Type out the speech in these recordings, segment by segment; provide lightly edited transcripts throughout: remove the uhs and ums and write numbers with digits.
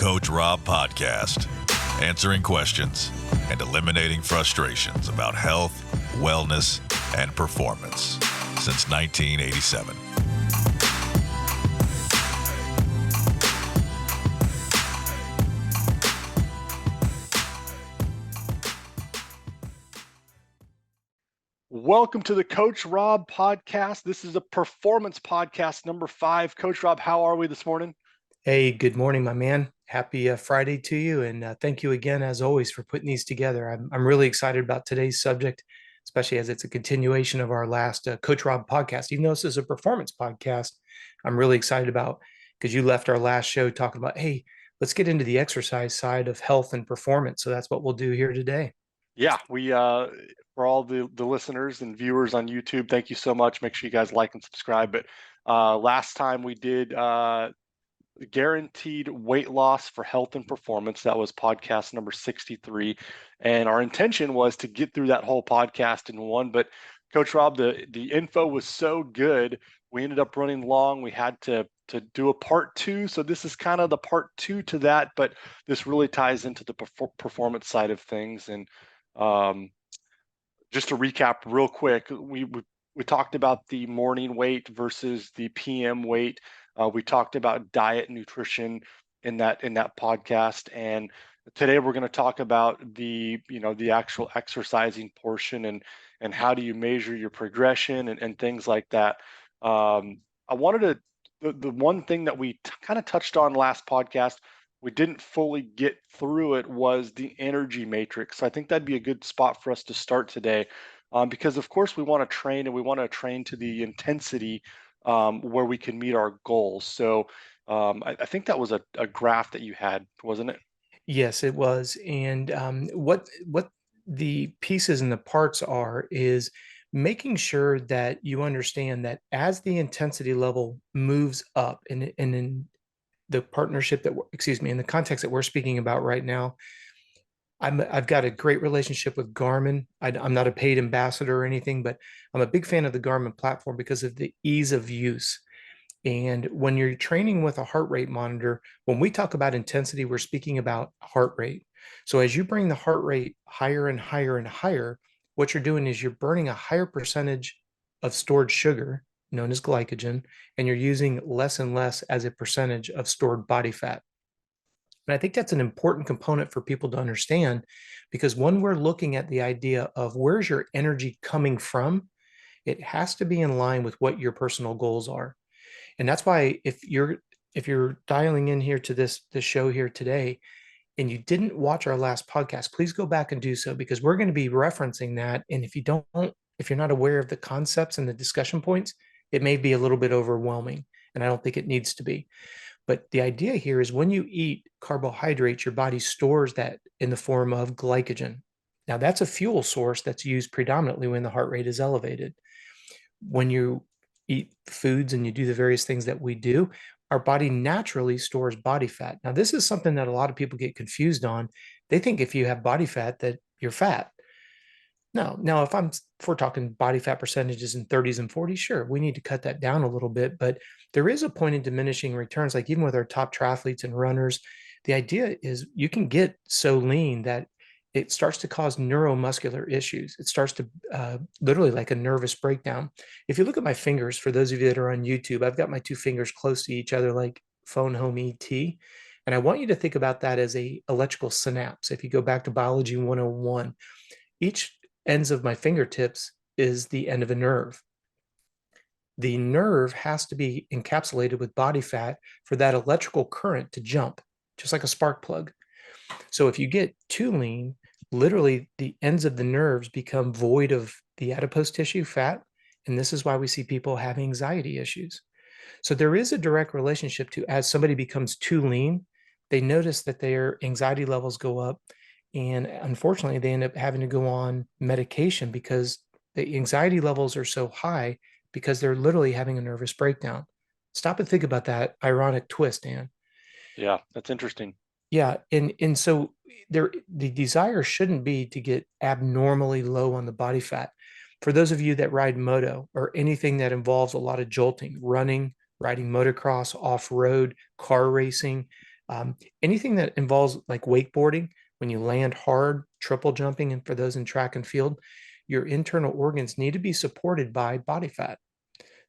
Coach Robb Podcast, answering questions and eliminating frustrations about health, wellness, and performance since 1987. Welcome to the Coach Robb Podcast. This is a performance podcast number 5. Coach Robb, how are we this morning? Hey, good morning, my man. Happy Friday to you. And thank you again, as always, for putting these together. I'm really excited about today's subject, especially as it's a continuation of our last Coach Robb podcast. Even though this is a performance podcast, I'm really excited about because you left our last show talking about, hey, let's get into the exercise side of health and performance. So that's what we'll do here today. Yeah, we for all the listeners and viewers on YouTube, thank you so much. Make sure you guys like and subscribe. But last time we did guaranteed weight loss for health and performance. That was podcast number 63. And our intention was to get through that whole podcast in one. But Coach Robb, the info was so good, we ended up running long. We had to do a part 2. So this is kind of the part 2 to that, but this really ties into the performance side of things. And just to recap real quick, we talked about the morning weight versus the PM weight. We talked about diet and nutrition in that podcast, and today we're going to talk about the actual exercising portion and how do you measure your progression and things like that. I wanted to the one thing that we kind of touched on last podcast, we didn't fully get through it, was the energy matrix. So I think that'd be a good spot for us to start today, because of course we want to train, and we want to train to the intensity where we can meet our goals. So I think that was a graph that you had, wasn't it? Yes, it was. And what the pieces and the parts are is making sure that you understand that as the intensity level moves up, and in the partnership that, in the context that we're speaking about right now, I've got a great relationship with Garmin. I'm not a paid ambassador or anything, but I'm a big fan of the Garmin platform because of the ease of use. And when you're training with a heart rate monitor, when we talk about intensity, we're speaking about heart rate. So as you bring the heart rate higher and higher and higher, what you're doing is you're burning a higher percentage of stored sugar, known as glycogen, and you're using less and less as a percentage of stored body fat. And I think that's an important component for people to understand, because when we're looking at the idea of where's your energy coming from, it has to be in line with what your personal goals are. And that's why if you're dialing in here to this show here today and you didn't watch our last podcast, please go back and do so, because we're going to be referencing that. And if you're not aware of the concepts and the discussion points, it may be a little bit overwhelming, and I don't think it needs to be. But the idea here is when you eat carbohydrates, your body stores that in the form of glycogen. Now, that's a fuel source that's used predominantly when the heart rate is elevated. When you eat foods and you do the various things that we do, our body naturally stores body fat. Now, this is something that a lot of people get confused on. They think if you have body fat that you're fat. No, now if we're talking body fat percentages in 30s and 40s, sure, we need to cut that down a little bit, but there is a point in diminishing returns. Like even with our top triathletes and runners, the idea is you can get so lean that it starts to cause neuromuscular issues. It starts to literally like a nervous breakdown. If you look at my fingers, for those of you that are on YouTube, I've got my 2 fingers close to each other like phone home ET. And I want you to think about that as a electrical synapse. If you go back to biology 101, each ends of my fingertips is the end of a nerve. The nerve has to be encapsulated with body fat for that electrical current to jump, just like a spark plug. So if you get too lean, literally the ends of the nerves become void of the adipose tissue, fat, and this is why we see people have anxiety issues. So there is a direct relationship to, as somebody becomes too lean, they notice that their anxiety levels go up, and unfortunately they end up having to go on medication because the anxiety levels are so high because they're literally having a nervous breakdown. Stop and think about that ironic twist, Dan. Yeah, that's interesting. Yeah, and so the desire shouldn't be to get abnormally low on the body fat. For those of you that ride moto or anything that involves a lot of jolting, running, riding motocross, off-road, car racing, Anything that involves like wakeboarding, when you land hard, triple jumping, and for those in track and field, your internal organs need to be supported by body fat.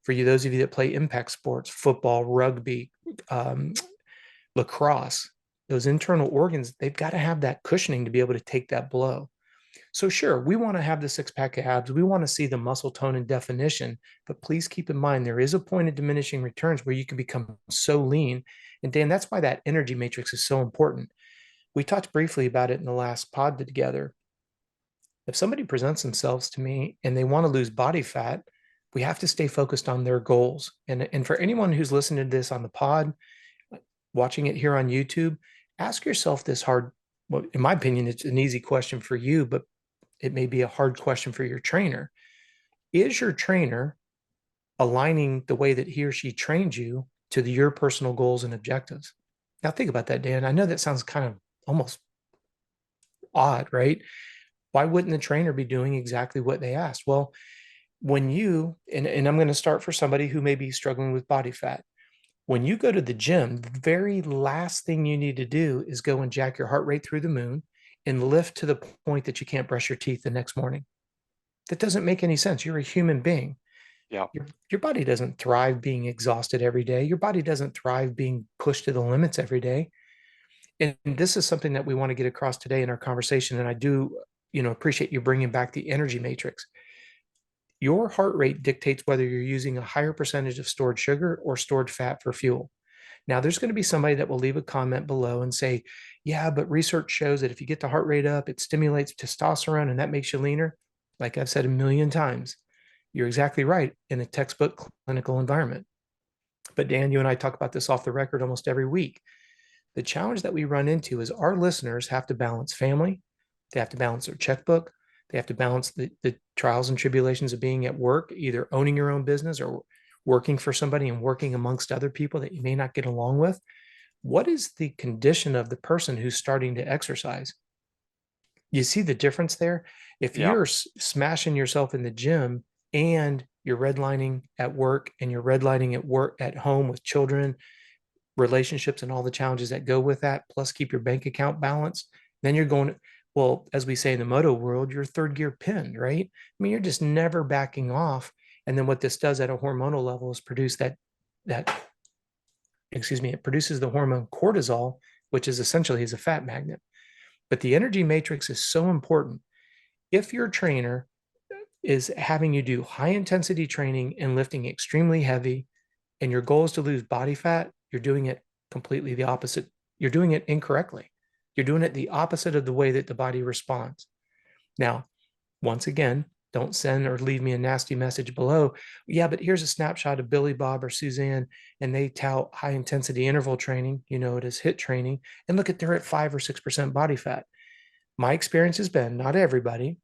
For you, those of you that play impact sports, football, rugby, um, lacrosse, those internal organs, they've got to have that cushioning to be able to take that blow. So sure, we want to have the six-pack abs. We want to see the muscle tone and definition, but please keep in mind there is a point of diminishing returns where you can become so lean. And Dan, that's why that energy matrix is so important. We talked briefly about it in the last pod together. If somebody presents themselves to me and they want to lose body fat, we have to stay focused on their goals. And for anyone who's listening to this on the pod, watching it here on YouTube, ask yourself this hard, well, in my opinion, it's an easy question for you, but it may be a hard question for your trainer. Is your trainer aligning the way that he or she trained you to your personal goals and objectives? Now think about that, Dan. I know that sounds kind of almost odd, right? Why wouldn't the trainer be doing exactly what they asked? Well, when you, and I'm going to start for somebody who may be struggling with body fat. When you go to the gym, the very last thing you need to do is go and jack your heart rate through the moon and lift to the point that you can't brush your teeth the next morning. That doesn't make any sense. You're a human being. Yeah. Your body doesn't thrive being exhausted every day. Your body doesn't thrive being pushed to the limits every day. And this is something that we want to get across today in our conversation. And I do, appreciate you bringing back the energy matrix. Your heart rate dictates whether you're using a higher percentage of stored sugar or stored fat for fuel. Now, there's going to be somebody that will leave a comment below and say, yeah, but research shows that if you get the heart rate up, it stimulates testosterone and that makes you leaner. Like I've said a million times, you're exactly right in a textbook clinical environment. But Dan, you and I talk about this off the record almost every week. The challenge that we run into is our listeners have to balance family, they have to balance their checkbook, they have to balance the trials and tribulations of being at work, either owning your own business or working for somebody and working amongst other people that you may not get along with. What is the condition of the person who's starting to exercise? You see the difference there? If you're smashing yourself in the gym and you're redlining at work and you're redlining at work at home with children, relationships, and all the challenges that go with that, plus keep your bank account balanced, then you're going, well, as we say in the moto world, you're third gear pinned, right? I mean, you're just never backing off. And then what this does at a hormonal level is produce it produces the hormone cortisol, which is essentially a fat magnet. But the energy matrix is so important. If your trainer is having you do high intensity training and lifting extremely heavy, and your goal is to lose body fat, you're doing it completely the opposite. You're doing it incorrectly. You're doing it the opposite of the way that the body responds. Now, once again, don't send or leave me a nasty message below. Yeah, but here's a snapshot of Billy Bob or Suzanne, and they tout high intensity interval training, it as HIIT training, and look at they're at 5 or 6% body fat. My experience has been, not everybody,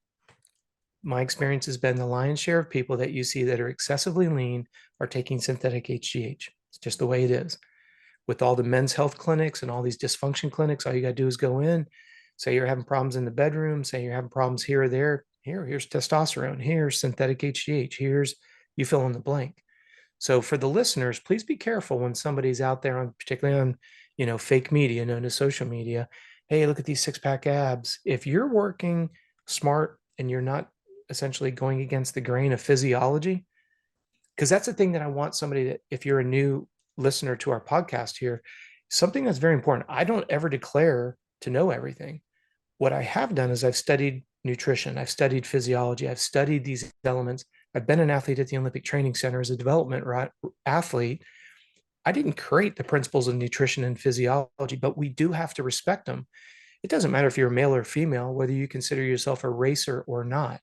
my experience has been the lion's share of people that you see that are excessively lean are taking synthetic HGH. It's just the way it is. With all the men's health clinics and all these dysfunction clinics, all you got to do is go in, say you're having problems in the bedroom, say you're having problems here or there. Here's testosterone. Here's synthetic HGH. Here's you fill in the blank. So for the listeners, please be careful when somebody's out there on, particularly on, fake media, known as social media. Hey, look at these six-pack abs. If you're working smart and you're not essentially going against the grain of physiology, because that's the thing that I want somebody that, if you're a new listener to our podcast here, something that's very important. I don't ever declare to know everything. What I have done is I've studied nutrition, I've studied physiology, I've studied these elements. I've been an athlete at the Olympic Training Center as a development athlete. I didn't create the principles of nutrition and physiology, but we do have to respect them. It doesn't matter if you're male or female, whether you consider yourself a racer or not.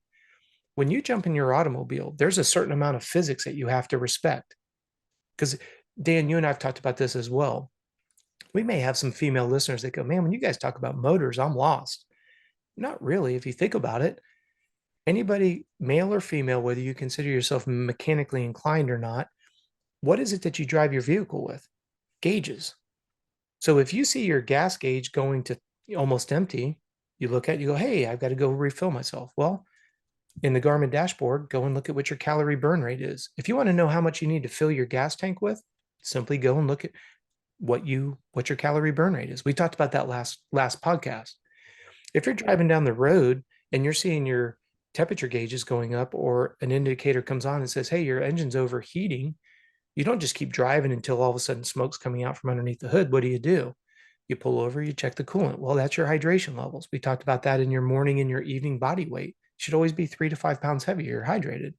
When you jump in your automobile, there's a certain amount of physics that you have to respect. Because Dan, you and I've talked about this as well. We may have some female listeners that go, man, when you guys talk about motors, I'm lost. Not really. If you think about it, anybody, male or female, whether you consider yourself mechanically inclined or not, what is it that you drive your vehicle with? Gauges. So if you see your gas gauge going to almost empty, you look at it, you go, hey, I've got to go refill myself. Well, in the Garmin dashboard, go and look at what your calorie burn rate is. If you want to know how much you need to fill your gas tank with, simply go and look at what your calorie burn rate is. We talked about that last podcast. If you're driving down the road and you're seeing your temperature gauges going up, or an indicator comes on and says, hey, your engine's overheating, you don't just keep driving until all of a sudden smoke's coming out from underneath the hood. What do? You pull over, you check the coolant. Well, that's your hydration levels. We talked about that in your morning and your evening body weight. You should always be 3 to 5 pounds heavier hydrated.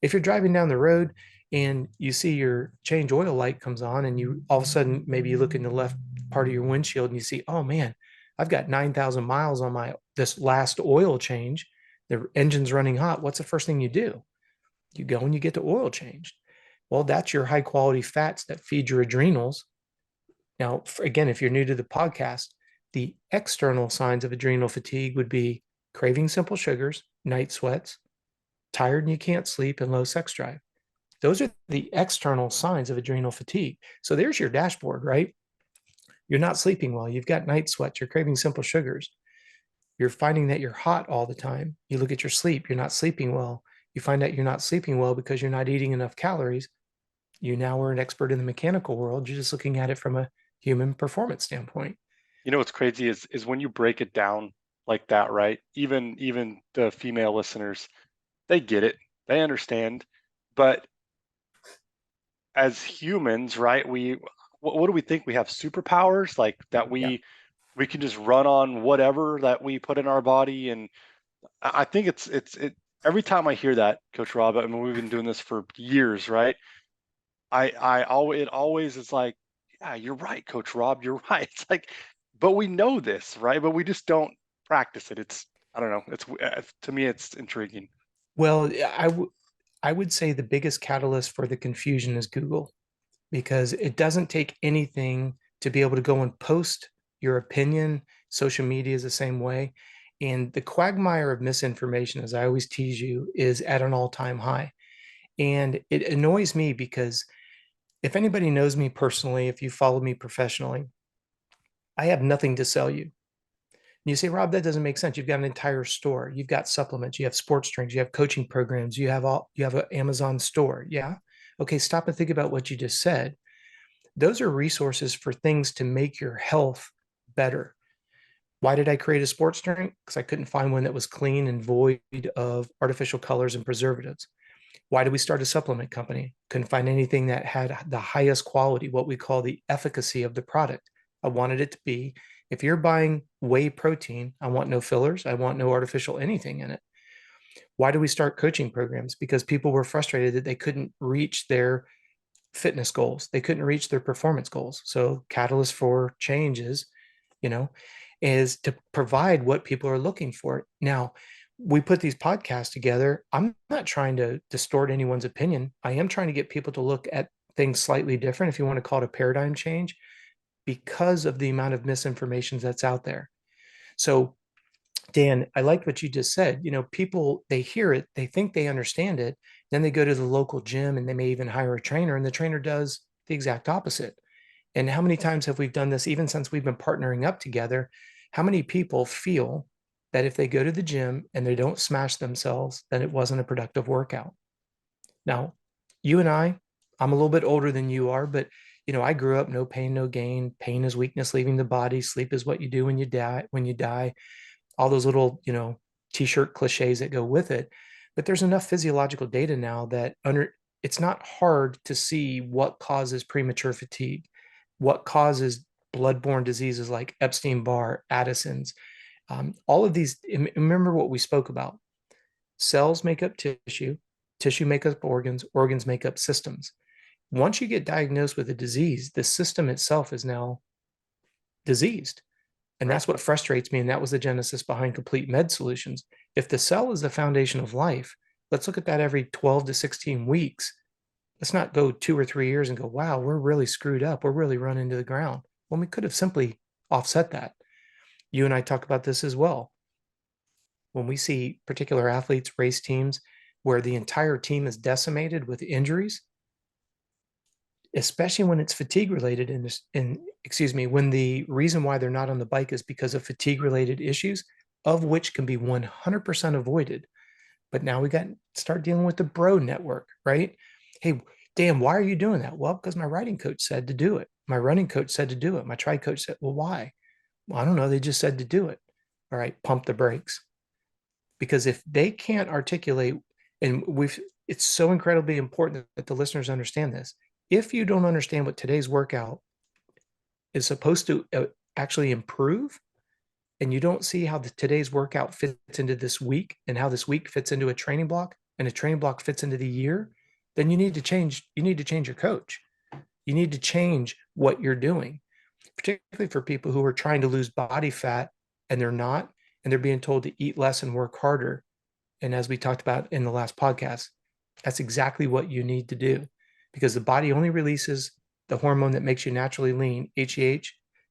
If you're driving down the road and you see your change oil light comes on, and you all of a sudden, maybe you look in the left part of your windshield and you see, oh man, I've got 9,000 miles on this last oil change. The engine's running hot. What's the first thing you do? You go and you get the oil changed. Well, that's your high quality fats that feed your adrenals. Now, again, if you're new to the podcast, the external signs of adrenal fatigue would be craving simple sugars, night sweats, tired and you can't sleep, and low sex drive. Those are the external signs of adrenal fatigue. So there's your dashboard, right? You're not sleeping well. You've got night sweats. You're craving simple sugars. You're finding that you're hot all the time. You look at your sleep. You're not sleeping well. You find out you're not sleeping well because you're not eating enough calories. You now are an expert in the mechanical world. You're just looking at it from a human performance standpoint. You know what's crazy is when you break it down like that, right? Even the female listeners, they get it, they understand. But as humans, right? What do we think? We have superpowers, like that we can just run on whatever that we put in our body. And I think it's every time I hear that, Coach Robb, I mean, we've been doing this for years, right? It always is like, yeah, you're right, Coach Robb, you're right. It's like, but we know this, right? But we just don't practice it. I don't know. To me, it's intriguing. Well, I would say the biggest catalyst for the confusion is Google, because it doesn't take anything to be able to go and post your opinion. Social media is the same way. And the quagmire of misinformation, as I always tease you, is at an all-time high. And it annoys me because if anybody knows me personally, if you follow me professionally, I have nothing to sell you. You say, Rob, that doesn't make sense. You've got an entire store. You've got supplements. You have sports drinks. You have coaching programs. You have an Amazon store. Yeah. Okay. Stop and think about what you just said. Those are resources for things to make your health better. Why did I create a sports drink? Because I couldn't find one that was clean and void of artificial colors and preservatives. Why did we start a supplement company? Couldn't find anything that had the highest quality, what we call the efficacy of the product. I wanted it to be, if you're buying whey protein, I want no fillers. I want no artificial anything in it. Why do we start coaching programs? Because people were frustrated that they couldn't reach their fitness goals. They couldn't reach their performance goals. So catalyst for change is to provide what people are looking for. Now, we put these podcasts together. I'm not trying to distort anyone's opinion. I am trying to get people to look at things slightly different, if you want to call it a paradigm change, because of the amount of misinformation that's out there. So, Dan, I liked what you just said. People, they hear it, they think they understand it. Then they go to the local gym and they may even hire a trainer, and the trainer does the exact opposite. And how many times have we done this, even since we've been partnering up together? How many people feel that if they go to the gym and they don't smash themselves, then it wasn't a productive workout? Now, you and I'm a little bit older than you are, but I grew up no pain, no gain. Pain is weakness leaving the body. Sleep is what you do when you die. All those little, t-shirt cliches that go with it. But there's enough physiological data now that it's not hard to see what causes premature fatigue, what causes bloodborne diseases like Epstein-Barr, Addison's, all of these. Remember what we spoke about. Cells make up tissue, tissue make up organs, organs make up systems. Once you get diagnosed with a disease, the system itself is now diseased. And that's what frustrates me. And that was the genesis behind Complete Med Solutions. If the cell is the foundation of life, let's look at that every 12 to 16 weeks. Let's not go 2 or 3 years and go, wow, we're really screwed up. We're really run into the ground. Well, we could have simply offset that. You and I talk about this as well. When we see particular athletes, race teams, where the entire team is decimated with injuries, especially when it's fatigue related, when the reason why they're not on the bike is because of fatigue related issues, of which can be 100% avoided. But now we got to start dealing with the bro network, right? Hey, Dan, why are you doing that? Well, because my writing coach said to do it. my running coach said to do it. My tri coach said, well, why? Well, I don't know. They just said to do it. All right, pump the brakes. Because if they can't articulate, and it's so incredibly important that the listeners understand this. If you don't understand what today's workout is supposed to actually improve, and you don't see how today's workout fits into this week and how this week fits into a training block and a training block fits into the year, then you need to change your coach. You need to change what you're doing, particularly for people who are trying to lose body fat and they're not, and they're being told to eat less and work harder. And as we talked about in the last podcast, that's exactly what you need to do, because the body only releases the hormone that makes you naturally lean, HGH.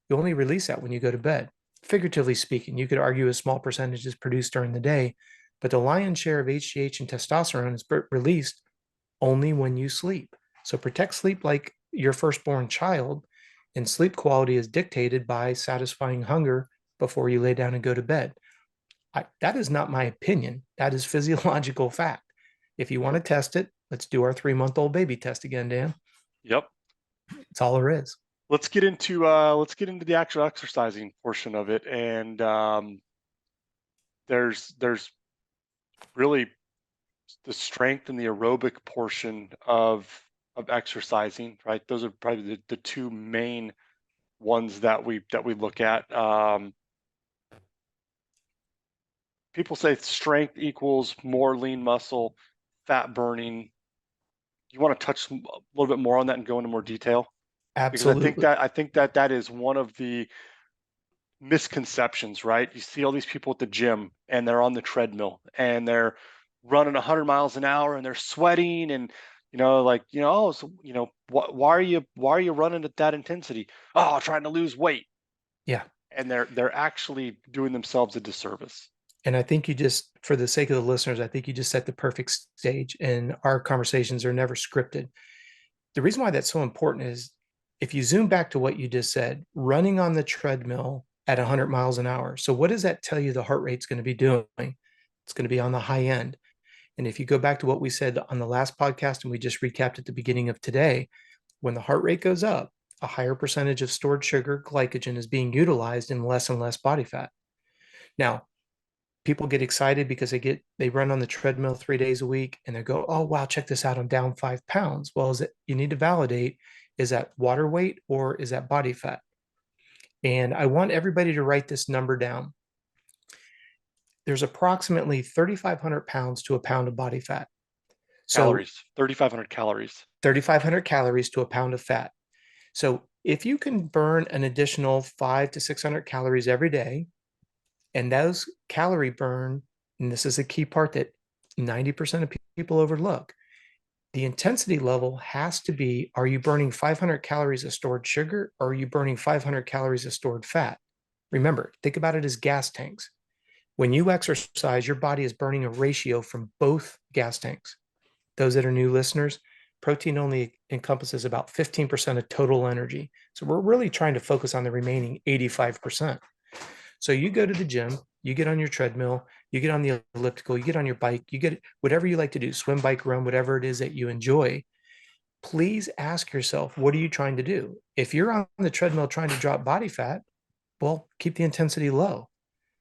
You only release that when you go to bed. Figuratively speaking, you could argue a small percentage is produced during the day, but the lion's share of HGH and testosterone is released only when you sleep. So protect sleep like your firstborn child, and sleep quality is dictated by satisfying hunger before you lay down and go to bed. That is not my opinion. That is physiological fact. If you want to test it, let's do our 3-month-old baby test again, Dan. Yep. That's all there is. Let's get into the actual exercising portion of it. And there's really the strength and the aerobic portion of exercising, right? Those are probably the two main ones that we look at. People say strength equals more lean muscle, fat burning. You want to touch a little bit more on that and go into more detail? Absolutely. Because I think that is one of the misconceptions, right? You see all these people at the gym and they're on the treadmill and they're running 100 miles an hour and they're sweating and oh, so why are you running at that intensity? Oh, trying to lose weight. Yeah. And they're actually doing themselves a disservice. And I think for the sake of the listeners, I think you just set the perfect stage, and our conversations are never scripted. The reason why that's so important is if you zoom back to what you just said, running on the treadmill at 100 miles an hour. So what does that tell you the heart rate's going to be doing? It's going to be on the high end. And if you go back to what we said on the last podcast, and we just recapped at the beginning of today, when the heart rate goes up, a higher percentage of stored sugar, glycogen, is being utilized and less body fat. Now, people get excited because they run on the treadmill 3 days a week and they go, oh, wow, check this out, I'm down 5 pounds. Well, you need to validate, is that water weight or is that body fat? And I want everybody to write this number down. There's approximately 3,500 pounds to a pound of body fat. Calories, 3,500 calories. 3,500 calories to a pound of fat. So if you can burn an additional 500 to 600 calories every day, and those calorie burn, and this is a key part that 90% of people overlook, the intensity level has to be, are you burning 500 calories of stored sugar or are you burning 500 calories of stored fat? Remember, think about it as gas tanks. When you exercise, your body is burning a ratio from both gas tanks. Those that are new listeners, protein only encompasses about 15% of total energy. So we're really trying to focus on the remaining 85%. So you go to the gym, you get on your treadmill, you get on the elliptical, you get on your bike, you get whatever you like to do, swim, bike, run, whatever it is that you enjoy. Please ask yourself, what are you trying to do? If you're on the treadmill trying to drop body fat, well, keep the intensity low,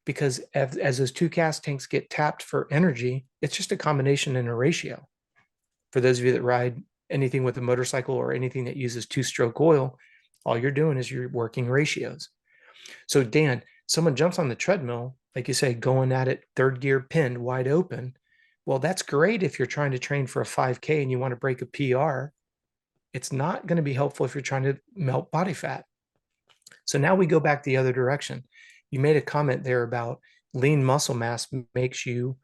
because as those two gas tanks get tapped for energy, it's just a combination and a ratio. For those of you that ride anything with a motorcycle or anything that uses 2-stroke oil, all you're doing is you're working ratios. So Dan, someone jumps on the treadmill, like you say, going at it, third gear pinned, wide open. Well, that's great if you're trying to train for a 5K and you want to break a PR. It's not going to be helpful if you're trying to melt body fat. So now we go back the other direction. You made a comment there about lean muscle mass makes you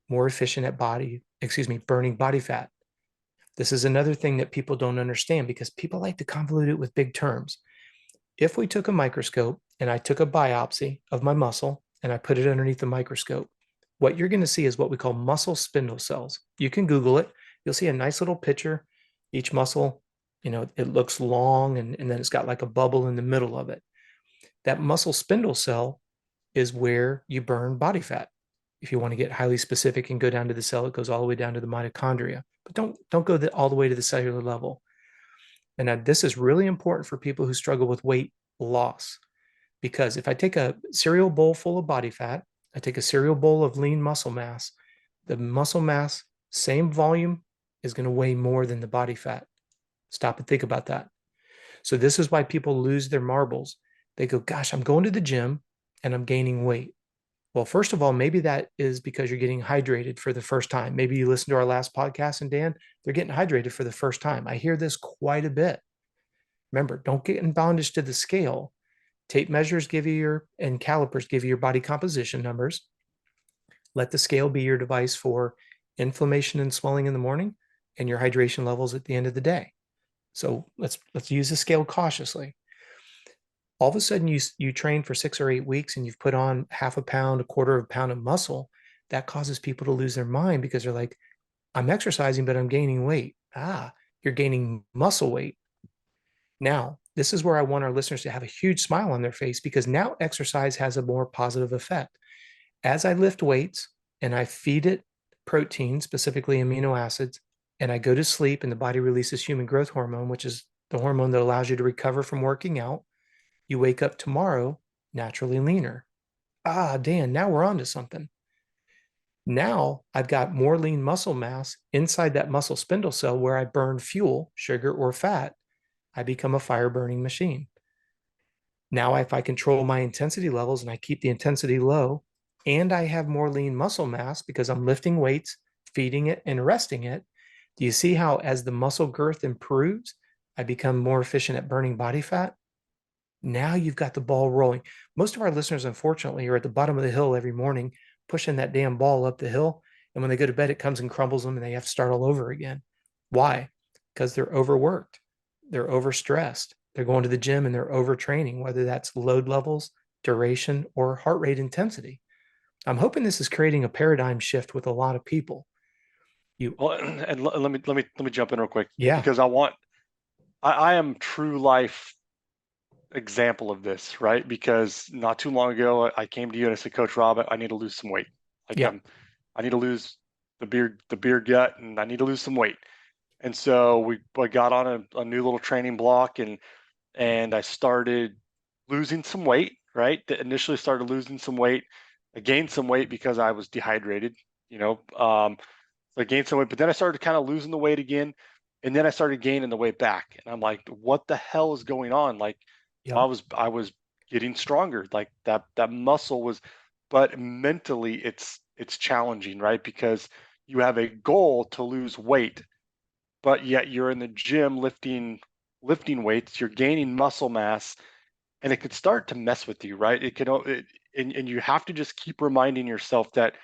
more efficient at burning body fat. This is another thing that people don't understand because people like to convolute it with big terms. If we took a microscope and I took a biopsy of my muscle and I put it underneath the microscope, what you're going to see is what we call muscle spindle cells. You can Google it. You'll see a nice little picture. Each muscle, it looks long and then it's got like a bubble in the middle of it. That muscle spindle cell is where you burn body fat. If you want to get highly specific and go down to the cell, it goes all the way down to the mitochondria. But don't go all the way to the cellular level. And this is really important for people who struggle with weight loss, because if I take a cereal bowl full of body fat, I take a cereal bowl of lean muscle mass, the muscle mass, same volume, is going to weigh more than the body fat. Stop and think about that. So this is why people lose their marbles. They go, gosh, I'm going to the gym and I'm gaining weight. Well, first of all, maybe that is because you're getting hydrated for the first time. Maybe you listened to our last podcast, and Dan, they're getting hydrated for the first time. I hear this quite a bit. Remember, don't get in bondage to the scale. Tape measures give you and calipers give you your body composition numbers. Let the scale be your device for inflammation and swelling in the morning and your hydration levels at the end of the day. So let's use the scale cautiously. All of a sudden you train for 6 or 8 weeks and you've put on half a pound, a quarter of a pound of muscle. That causes people to lose their mind because they're like, I'm exercising, but I'm gaining weight. You're gaining muscle weight. Now, this is where I want our listeners to have a huge smile on their face, because now exercise has a more positive effect. As I lift weights and I feed it protein, specifically amino acids, and I go to sleep and the body releases human growth hormone, which is the hormone that allows you to recover from working out, you wake up tomorrow naturally leaner. Dan, now we're on to something. Now I've got more lean muscle mass inside that muscle spindle cell where I burn fuel, sugar, or fat. I become a fire burning machine. Now, if I control my intensity levels and I keep the intensity low, and I have more lean muscle mass because I'm lifting weights, feeding it, and resting it, do you see how as the muscle girth improves, I become more efficient at burning body fat? Now you've got the ball rolling. Most of our listeners, unfortunately, are at the bottom of the hill every morning, pushing that damn ball up the hill. And when they go to bed, it comes and crumbles them and they have to start all over again. Why? Because they're overworked. They're overstressed. They're going to the gym and they're overtraining, whether that's load levels, duration, or heart rate intensity. I'm hoping this is creating a paradigm shift with a lot of people. Well, and let me jump in real quick. Yeah. Because I am true life example of this, right? Because not too long ago, I came to you and I said, Coach Robb, I need to lose some weight. I need to lose the beer gut, and I need to lose some weight. And so I got on a new little training block, and I started losing some weight, right? Initially started losing some weight. I gained some weight because I was dehydrated, so I gained some weight, but then I started kind of losing the weight again. And then I started gaining the weight back. And I'm like, what the hell is going on? Like, I was getting stronger. Like that muscle was, but mentally it's challenging, right? Because you have a goal to lose weight, but yet you're in the gym lifting weights, you're gaining muscle mass, and it could start to mess with you, right? And you have to just keep reminding yourself that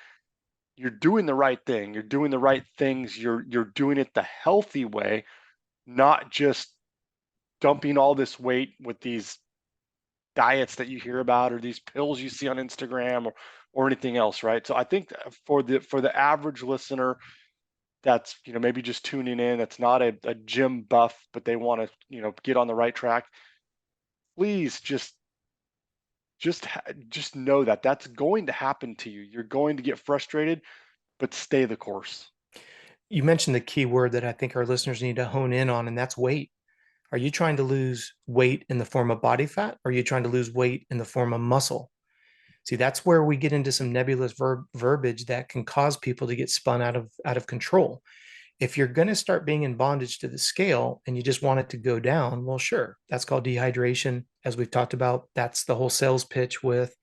you're doing the right thing, you're doing the right things, you're doing it the healthy way, not just dumping all this weight with these diets that you hear about or these pills you see on Instagram or anything else, right? So I think for the average listener that's maybe just tuning in, that's not a gym buff, but they want to get on the right track, please just know that that's going to happen to you. You're going to get frustrated, but stay the course. You mentioned the key word that I think our listeners need to hone in on, and that's weight. Are you trying to lose weight in the form of body fat, or are you trying to lose weight in the form of muscle? See, that's where we get into some nebulous verbiage that can cause people to get spun out of control. If you're going to start being in bondage to the scale and you just want it to go down, well, sure, that's called dehydration. As we've talked about, that's the whole sales pitch with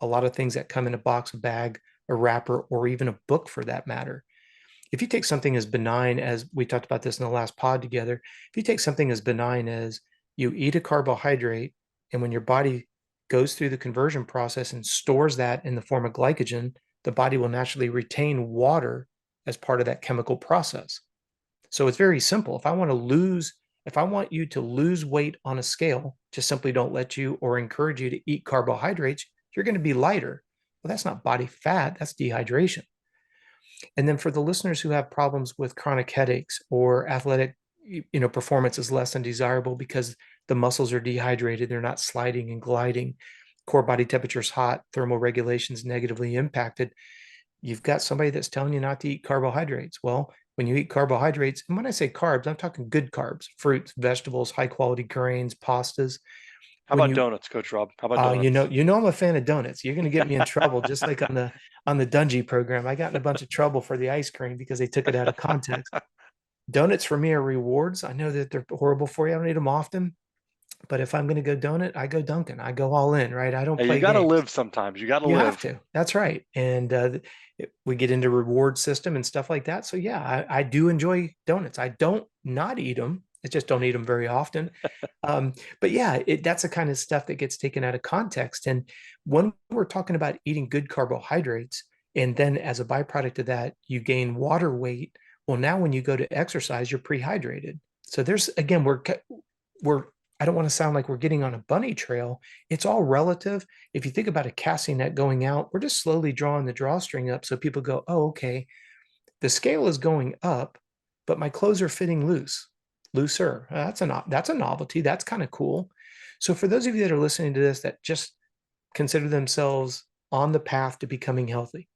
a lot of things that come in a box, a bag, a wrapper, or even a book for that matter. If you take something as benign as we talked about this in the last pod together, if you take something as benign as you eat a carbohydrate, and when your body goes through the conversion process and stores that in the form of glycogen, the body will naturally retain water as part of that chemical process. So it's very simple. If I want you to lose weight on a scale, just simply don't let you or encourage you to eat carbohydrates, you're going to be lighter. Well, that's not body fat, that's dehydration. And then for the listeners who have problems with chronic headaches or athletic, performance is less than desirable because the muscles are dehydrated, they're not sliding and gliding, core body temperature is hot, thermal regulations negatively impacted. You've got somebody that's telling you not to eat carbohydrates. Well, when you eat carbohydrates, and when I say carbs, I'm talking good carbs, fruits, vegetables, high quality grains, pastas. How When about you donuts, Coach Robb? How about donuts? I'm a fan of donuts. You're going to get me in trouble, just like on the Dungy program. I got in a bunch of trouble for the ice cream because they took it out of context. Donuts for me are rewards. I know that they're horrible for you. I don't eat them often, but if I'm going to go donut, I go Dunkin'. I go all in, right? I don't Hey, you play got to games. live sometimes. You got to You have live. to. That's right. And we get into reward system and stuff like that. So yeah, I do enjoy donuts. I don't not eat them. I just don't eat them very often. But yeah, that's the kind of stuff that gets taken out of context. And when we're talking about eating good carbohydrates, and then as a byproduct of that, you gain water weight. Well, now when you go to exercise, you're prehydrated. So there's again, we're I don't want to sound like we're getting on a bunny trail. It's all relative. If you think about a casting net going out, we're just slowly drawing the drawstring up so people go, oh, okay, the scale is going up, but my clothes are fitting looser. That's a novelty. That's kind of cool. So for those of you that are listening to this that just consider themselves on the path to becoming healthy,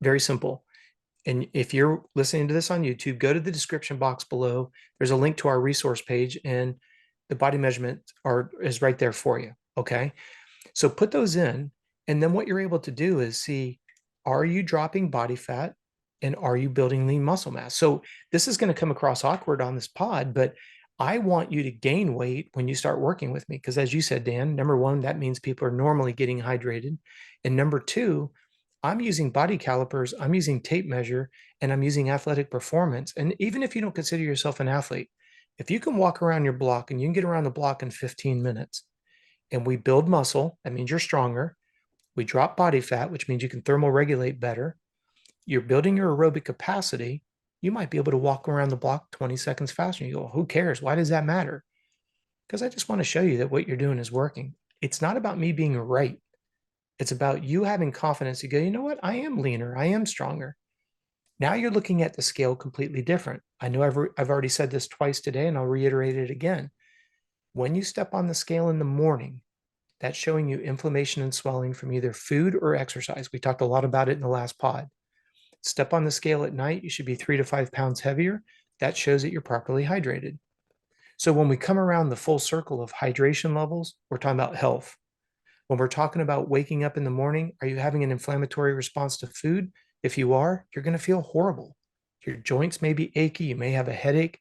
very simple. And if you're listening to this on YouTube, go to the description box below. There's a link to our resource page, and the body measurement is right there for you. Okay. So put those in. And then what you're able to do is see, are you dropping body fat and are you building lean muscle mass? So this is going to come across awkward on this pod, but I want you to gain weight when you start working with me. Because as you said, Dan, number one, that means people are normally getting hydrated. And number two, I'm using body calipers, I'm using tape measure, and I'm using athletic performance. And even if you don't consider yourself an athlete, if you can walk around your block and you can get around the block in 15 minutes and we build muscle, that means you're stronger. We drop body fat, which means you can thermal regulate better. You're building your aerobic capacity. You might be able to walk around the block 20 seconds faster. You go, well, who cares? Why does that matter? Because I just want to show you that what you're doing is working. It's not about me being right. It's about you having confidence. You go, you know what? I am leaner. I am stronger. Now you're looking at the scale completely different. I know I've already said this twice today, and I'll reiterate it again. When you step on the scale in the morning, that's showing you inflammation and swelling from either food or exercise. We talked a lot about it in the last pod. Step on the scale at night, you should be 3 to 5 pounds heavier. That shows that you're properly hydrated. So when we come around the full circle of hydration levels, we're talking about health. When we're talking about waking up in the morning, are you having an inflammatory response to food? If you are, you're going to feel horrible. Your joints may be achy. You may have a headache.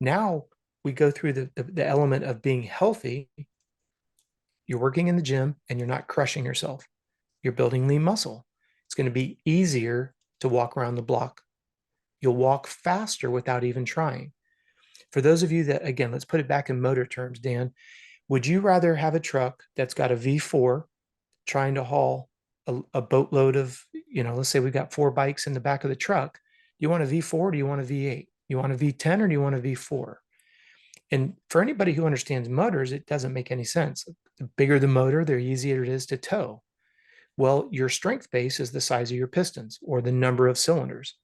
Now we go through the element of being healthy. You're working in the gym and you're not crushing yourself. You're building lean muscle. It's going to be easier to walk around the block. You'll walk faster without even trying. For those of you that, again, let's put it back in motor terms, Dan, would you rather have a truck that's got a V4 trying to haul a boatload of, let's say we've got 4 bikes in the back of the truck. Do you want a V4 or do you want a V8? You want a V10 or do you want a V4? And for anybody who understands motors, it doesn't make any sense. The bigger the motor, the easier it is to tow. Well, your strength base is the size of your pistons or the number of cylinders.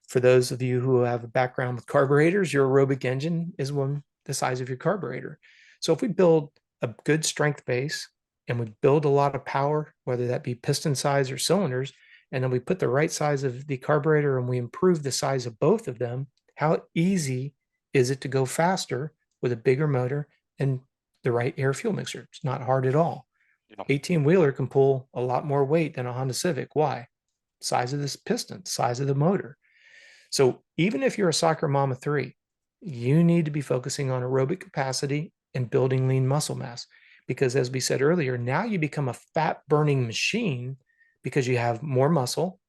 For those of you who have a background with carburetors, your aerobic engine is the size of your carburetor. So if we build a good strength base and we build a lot of power, whether that be piston size or cylinders, and then we put the right size of the carburetor and we improve the size of both of them, how easy is it to go faster with a bigger motor and the right air fuel mixer? It's not hard at all. 18-wheeler can pull a lot more weight than a Honda Civic. Why? Size of this piston, size of the motor. So even if you're a soccer mom of 3, you need to be focusing on aerobic capacity and building lean muscle mass. Because as we said earlier, now you become a fat burning machine because you have more muscle.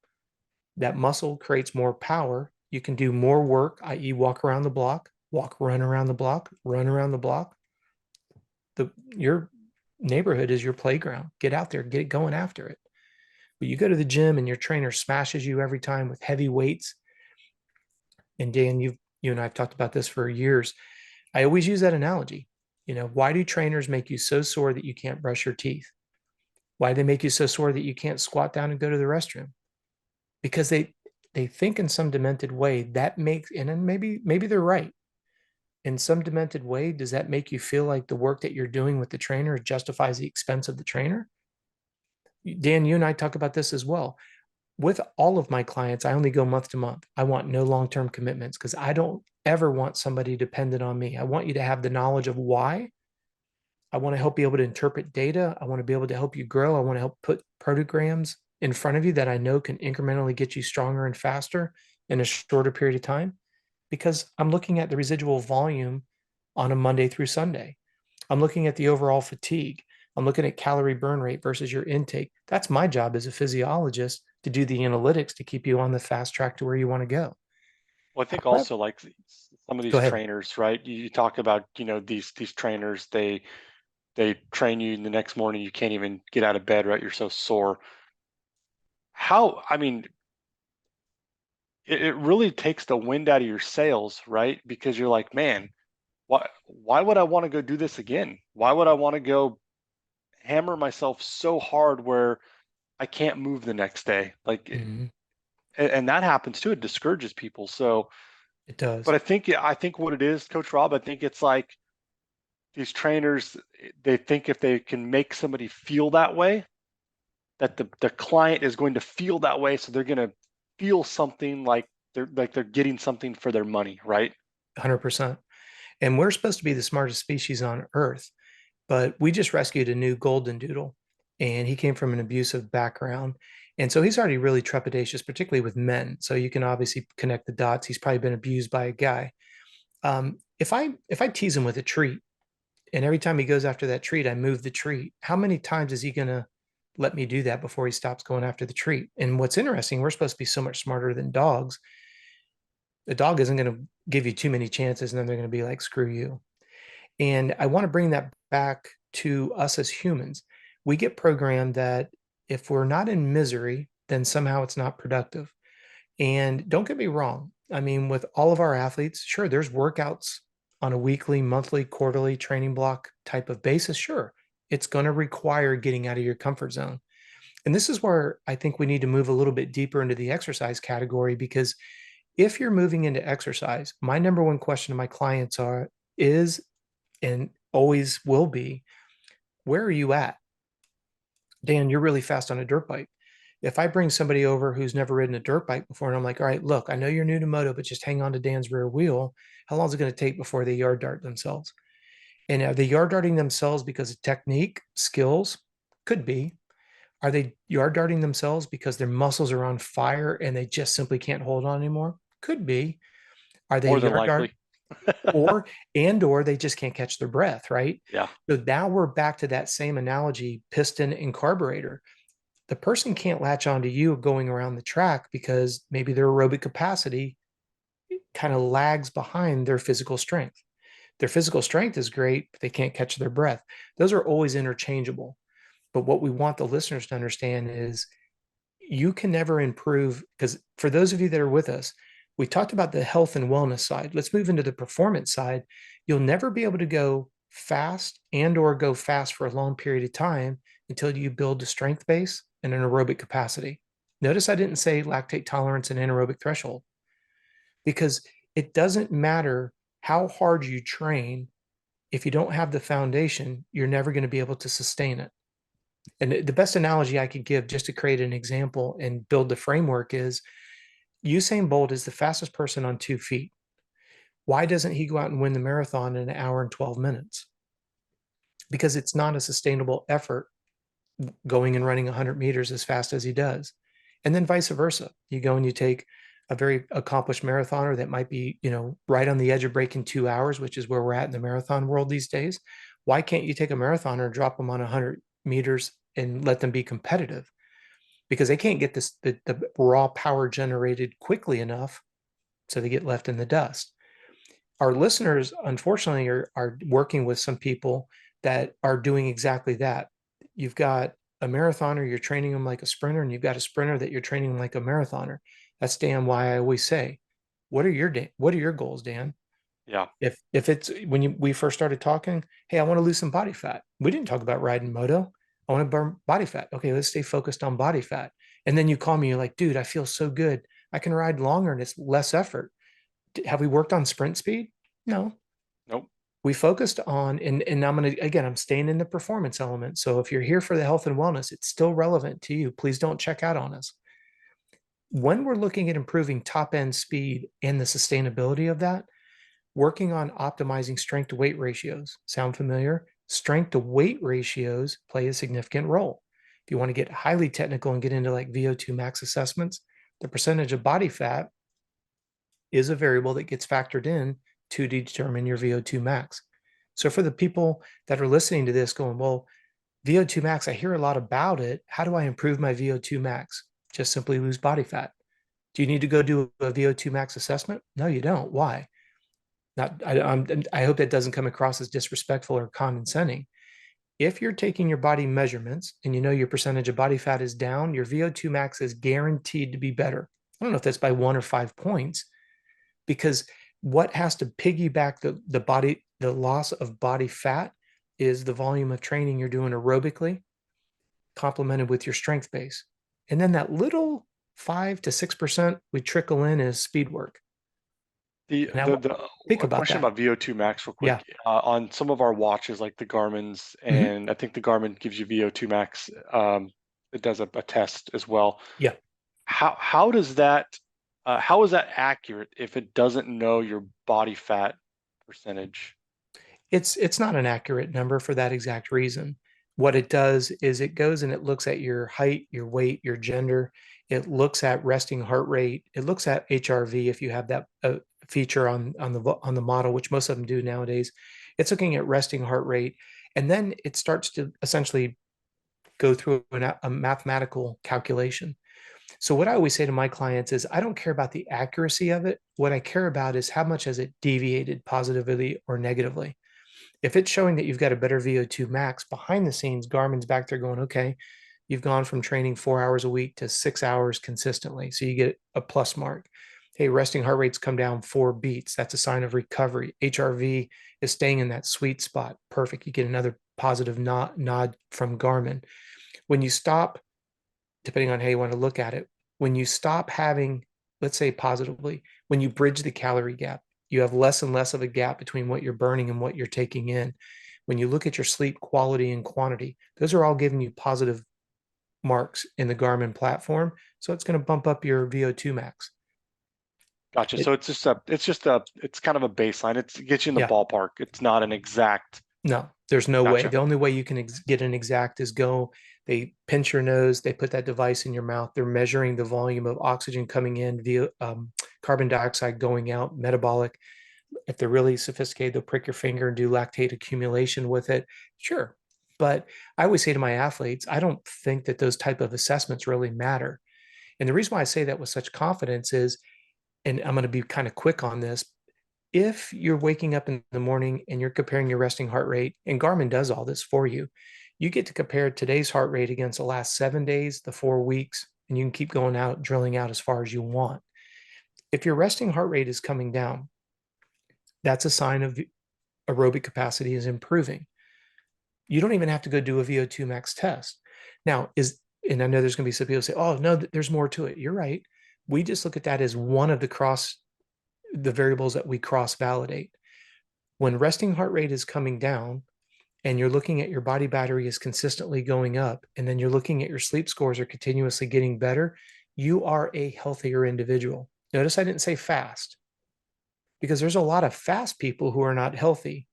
That muscle creates more power. You can do more work, i.e. walk around the block, run around the block, run around the block. Your neighborhood is your playground. Get out there, get going after it. But you go to the gym and your trainer smashes you every time with heavy weights. And Dan, you and I have talked about this for years. I always use that analogy. Why do trainers make you so sore that you can't brush your teeth? Why do they make you so sore that you can't squat down and go to the restroom? Because they think in some demented way that makes, and then maybe they're right. In some demented way, does that make you feel like the work that you're doing with the trainer justifies the expense of the trainer? Dan, you and I talk about this as well. with all of my clients, I only go month to month. I want no long-term commitments because I don't ever want somebody dependent on me. I want you to have the knowledge of why. I want to help be able to interpret data. I want to be able to help you grow. I want to help put programs in front of you that I know can incrementally get you stronger and faster in a shorter period of time because I'm looking at the residual volume on a Monday through Sunday. I'm looking at the overall fatigue. I'm looking at calorie burn rate versus your intake. That's my job as a physiologist to do the analytics to keep you on the fast track to where you want to go. Well, I think However, also like some of go these ahead. trainers, right? You talk about, these trainers, they train you and the next morning you can't even get out of bed, right? You're so sore. I mean, it really takes the wind out of your sails, right? Because you're like, man, why would I want to go do this again? Why would I want to go hammer myself so hard where I can't move the next day? Like, Mhm. and that happens too. It discourages people. So, It but does. I think what it is, Coach Robb, I think it's like these trainers, they think if they can make somebody feel that way, that the client is going to feel that way, so they're going to feel something like they're getting something for their money, right? 100%. And we're supposed to be the smartest species on Earth, but we just rescued a new golden doodle and he came from an abusive background. And so he's already really trepidatious, particularly with men. So you can obviously connect the dots. He's probably been abused by a guy. If I tease him with a treat, and every time he goes after that treat, I move the treat, how many times is he going to let me do that before he stops going after the treat? And what's interesting, we're supposed to be so much smarter than dogs. The dog isn't going to give you too many chances, and then they're going to be like, screw you. And I want to bring that back to us as humans. We get programmed that if we're not in misery, then somehow it's not productive. And don't get me wrong. I mean, with all of our athletes, sure, there's workouts on a weekly, monthly, quarterly training block type of basis. Sure, it's going to require getting out of your comfort zone. And this is where I think we need to move a little bit deeper into the exercise category because if you're moving into exercise, my number one question to my clients is and always will be, where are you at? Dan, you're really fast on a dirt bike. If I bring somebody over who's never ridden a dirt bike before, and I'm like, all right, look, I know you're new to moto, but just hang on to Dan's rear wheel. How long is it going to take before they yard dart themselves? And are they yard darting themselves because of technique, skills? Could be. Are they yard darting themselves because their muscles are on fire and they just simply can't hold on anymore? Could be. Are they More than yard dart likely. or they just can't catch their breath, right? Yeah. So now we're back to that same analogy, piston and carburetor. The person can't latch onto you going around the track because maybe their aerobic capacity kind of lags behind their physical strength. Their physical strength is great, but they can't catch their breath. Those are always interchangeable. But what we want the listeners to understand is you can never improve because for those of you that are with us, we talked about the health and wellness side. Let's move into the performance side. You'll never be able to go fast and or go fast for a long period of time until you build a strength base and an aerobic capacity. Notice I didn't say lactate tolerance and anaerobic threshold because it doesn't matter how hard you train. If you don't have the foundation, you're never going to be able to sustain it. And the best analogy I could give just to create an example and build the framework is Usain Bolt is the fastest person on 2 feet. Why doesn't he go out and win the marathon in an hour and 12 minutes? Because it's not a sustainable effort going and running 100 meters as fast as he does. And then vice versa. You go and you take a very accomplished marathoner that might be, right on the edge of breaking 2 hours, which is where we're at in the marathon world these days. Why can't you take a marathoner and drop them on 100 meters and let them be competitive? Because they can't get the raw power generated quickly enough, so they get left in the dust. Our listeners, unfortunately, are working with some people that are doing exactly that. You've got a marathoner, you're training them like a sprinter, and you've got a sprinter that you're training like a marathoner. That's Dan why I always say, what are your goals, Dan? Yeah. If it's when we first started talking, hey, I want to lose some body fat. We didn't talk about riding moto. I want to burn body fat. Okay, let's stay focused on body fat. And then you call me, you're like, dude, I feel so good. I can ride longer and it's less effort. Have we worked on sprint speed? No. Nope. We focused on, and I'm staying in the performance element. So if you're here for the health and wellness, it's still relevant to you. Please don't check out on us. When we're looking at improving top end speed and the sustainability of that, working on optimizing strength to weight ratios. Sound familiar? Strength to weight ratios play a significant role. If you want to get highly technical and get into like VO2 max assessments, the percentage of body fat is a variable that gets factored in to determine your VO2 max. So for the people that are listening to this going, well, VO2 max, I hear a lot about it. How do I improve my VO2 max? Just simply lose body fat. Do you need to go do a VO2 max assessment? No, you don't. Why? Not, I hope that doesn't come across as disrespectful or condescending. If you're taking your body measurements and you know your percentage of body fat is down, your VO2 max is guaranteed to be better. I don't know if that's by 1 or 5 points, because what has to piggyback the loss of body fat is the volume of training you're doing aerobically, complemented with your strength base. And then that little 5 to 6% we trickle in as speed work. The Think about question that. about VO2 max real Yeah. quick. On some of our watches, like the Garmin's, and I think the Garmin gives you VO2 max. It does a test as well. Yeah. How does that how is that accurate if it doesn't know your body fat percentage? It's not an accurate number for that exact reason. What it does is it goes and it looks at your height, your weight, your gender. It looks at resting heart rate. It looks at HRV if you have that feature on the model, which most of them do nowadays. It's looking at resting heart rate, and then it starts to essentially go through a mathematical calculation. So what I always say to my clients is, I don't care about the accuracy of it. What I care about is how much has it deviated positively or negatively. If it's showing that you've got a better VO2 max behind the scenes, Garmin's back there going, okay, you've gone from training 4 hours a week to 6 hours consistently. So you get a plus mark. Hey, resting heart rates come down 4 beats. That's a sign of recovery. HRV is staying in that sweet spot. Perfect. You get another positive nod from Garmin. When you stop, depending on how you want to look at it, when you stop having, let's say positively, when you bridge the calorie gap, you have less and less of a gap between what you're burning and what you're taking in. When you look at your sleep quality and quantity, those are all giving you positive marks in the Garmin platform. So it's going to bump up your VO2 max. Gotcha. So it's kind of a baseline. It gets you in the Yeah. ballpark. It's not an exact. No, there's no way. Gotcha. The only way you can get an exact is they pinch your nose, they put that device in your mouth, they're measuring the volume of oxygen coming in via carbon dioxide going out, metabolic. If they're really sophisticated, they'll prick your finger and do lactate accumulation with it. Sure. But I always say to my athletes, I don't think that those type of assessments really matter. And the reason why I say that with such confidence is, and I'm going to be kind of quick on this, if you're waking up in the morning and you're comparing your resting heart rate, and Garmin does all this for you, you get to compare today's heart rate against the last 7 days, the 4 weeks, and you can keep going out, drilling out as far as you want. If your resting heart rate is coming down, that's a sign of aerobic capacity is improving. You don't even have to go do a VO2 max test. Now, and I know there's going to be some people say, oh, no, there's more to it. You're right. We just look at that as one of the variables that we cross validate. When resting heart rate is coming down and you're looking at your body battery is consistently going up, and then you're looking at your sleep scores are continuously getting better, you are a healthier individual. Notice I didn't say fast, because there's a lot of fast people who are not healthy.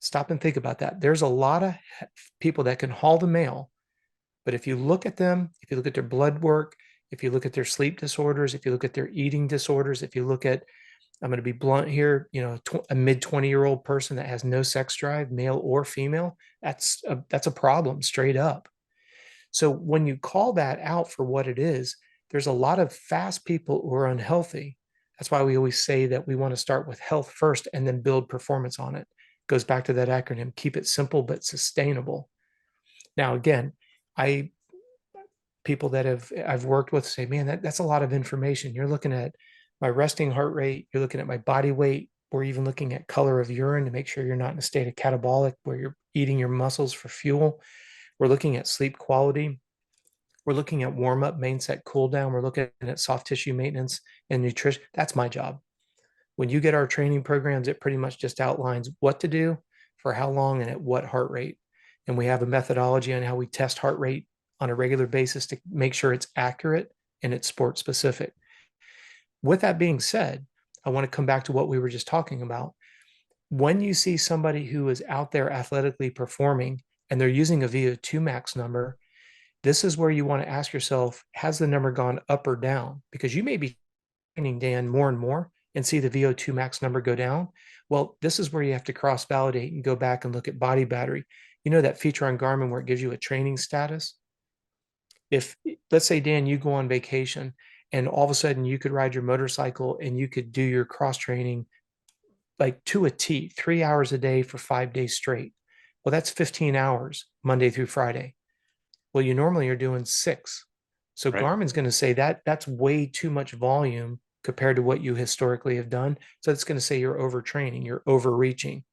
Stop and think about that. There's a lot of people that can haul the mail, but if you look at them, if you look at their blood work, if you look at their sleep disorders, if you look at their eating disorders, if you look at, I'm going to be blunt here, a mid 20-year-old person that has no sex drive, male or female, that's a problem straight up. So when you call that out for what it is, there's a lot of fast people who are unhealthy. That's why we always say that we want to start with health first and then build performance on it. Goes back to that acronym, keep it simple but sustainable. Now, again, people that I've worked with say, man, that's a lot of information. You're looking at my resting heart rate, you're looking at my body weight, we're even looking at color of urine to make sure you're not in a state of catabolic where you're eating your muscles for fuel. We're looking at sleep quality. We're looking at warm up, main set, cool down. We're looking at soft tissue maintenance and nutrition. That's my job. When you get our training programs, it pretty much just outlines what to do for how long and at what heart rate. And we have a methodology on how we test heart rate on a regular basis to make sure it's accurate and it's sport specific. With that being said, I want to come back to what we were just talking about. When you see somebody who is out there athletically performing and they're using a VO2 max number, this is where you want to ask yourself, has the number gone up or down? Because you may be training, Dan, more and more and see the VO2 max number go down. Well, this is where you have to cross validate and go back and look at body battery. You know that feature on Garmin where it gives you a training status? If, let's say, Dan, you go on vacation and all of a sudden you could ride your motorcycle and you could do your cross training like to a T, 3 hours a day for 5 days straight. Well, that's 15 hours, Monday through Friday. Well, you normally are doing 6. So Right. Garmin's going to say that that's way too much volume compared to what you historically have done. So it's going to say you're overtraining, you're overreaching.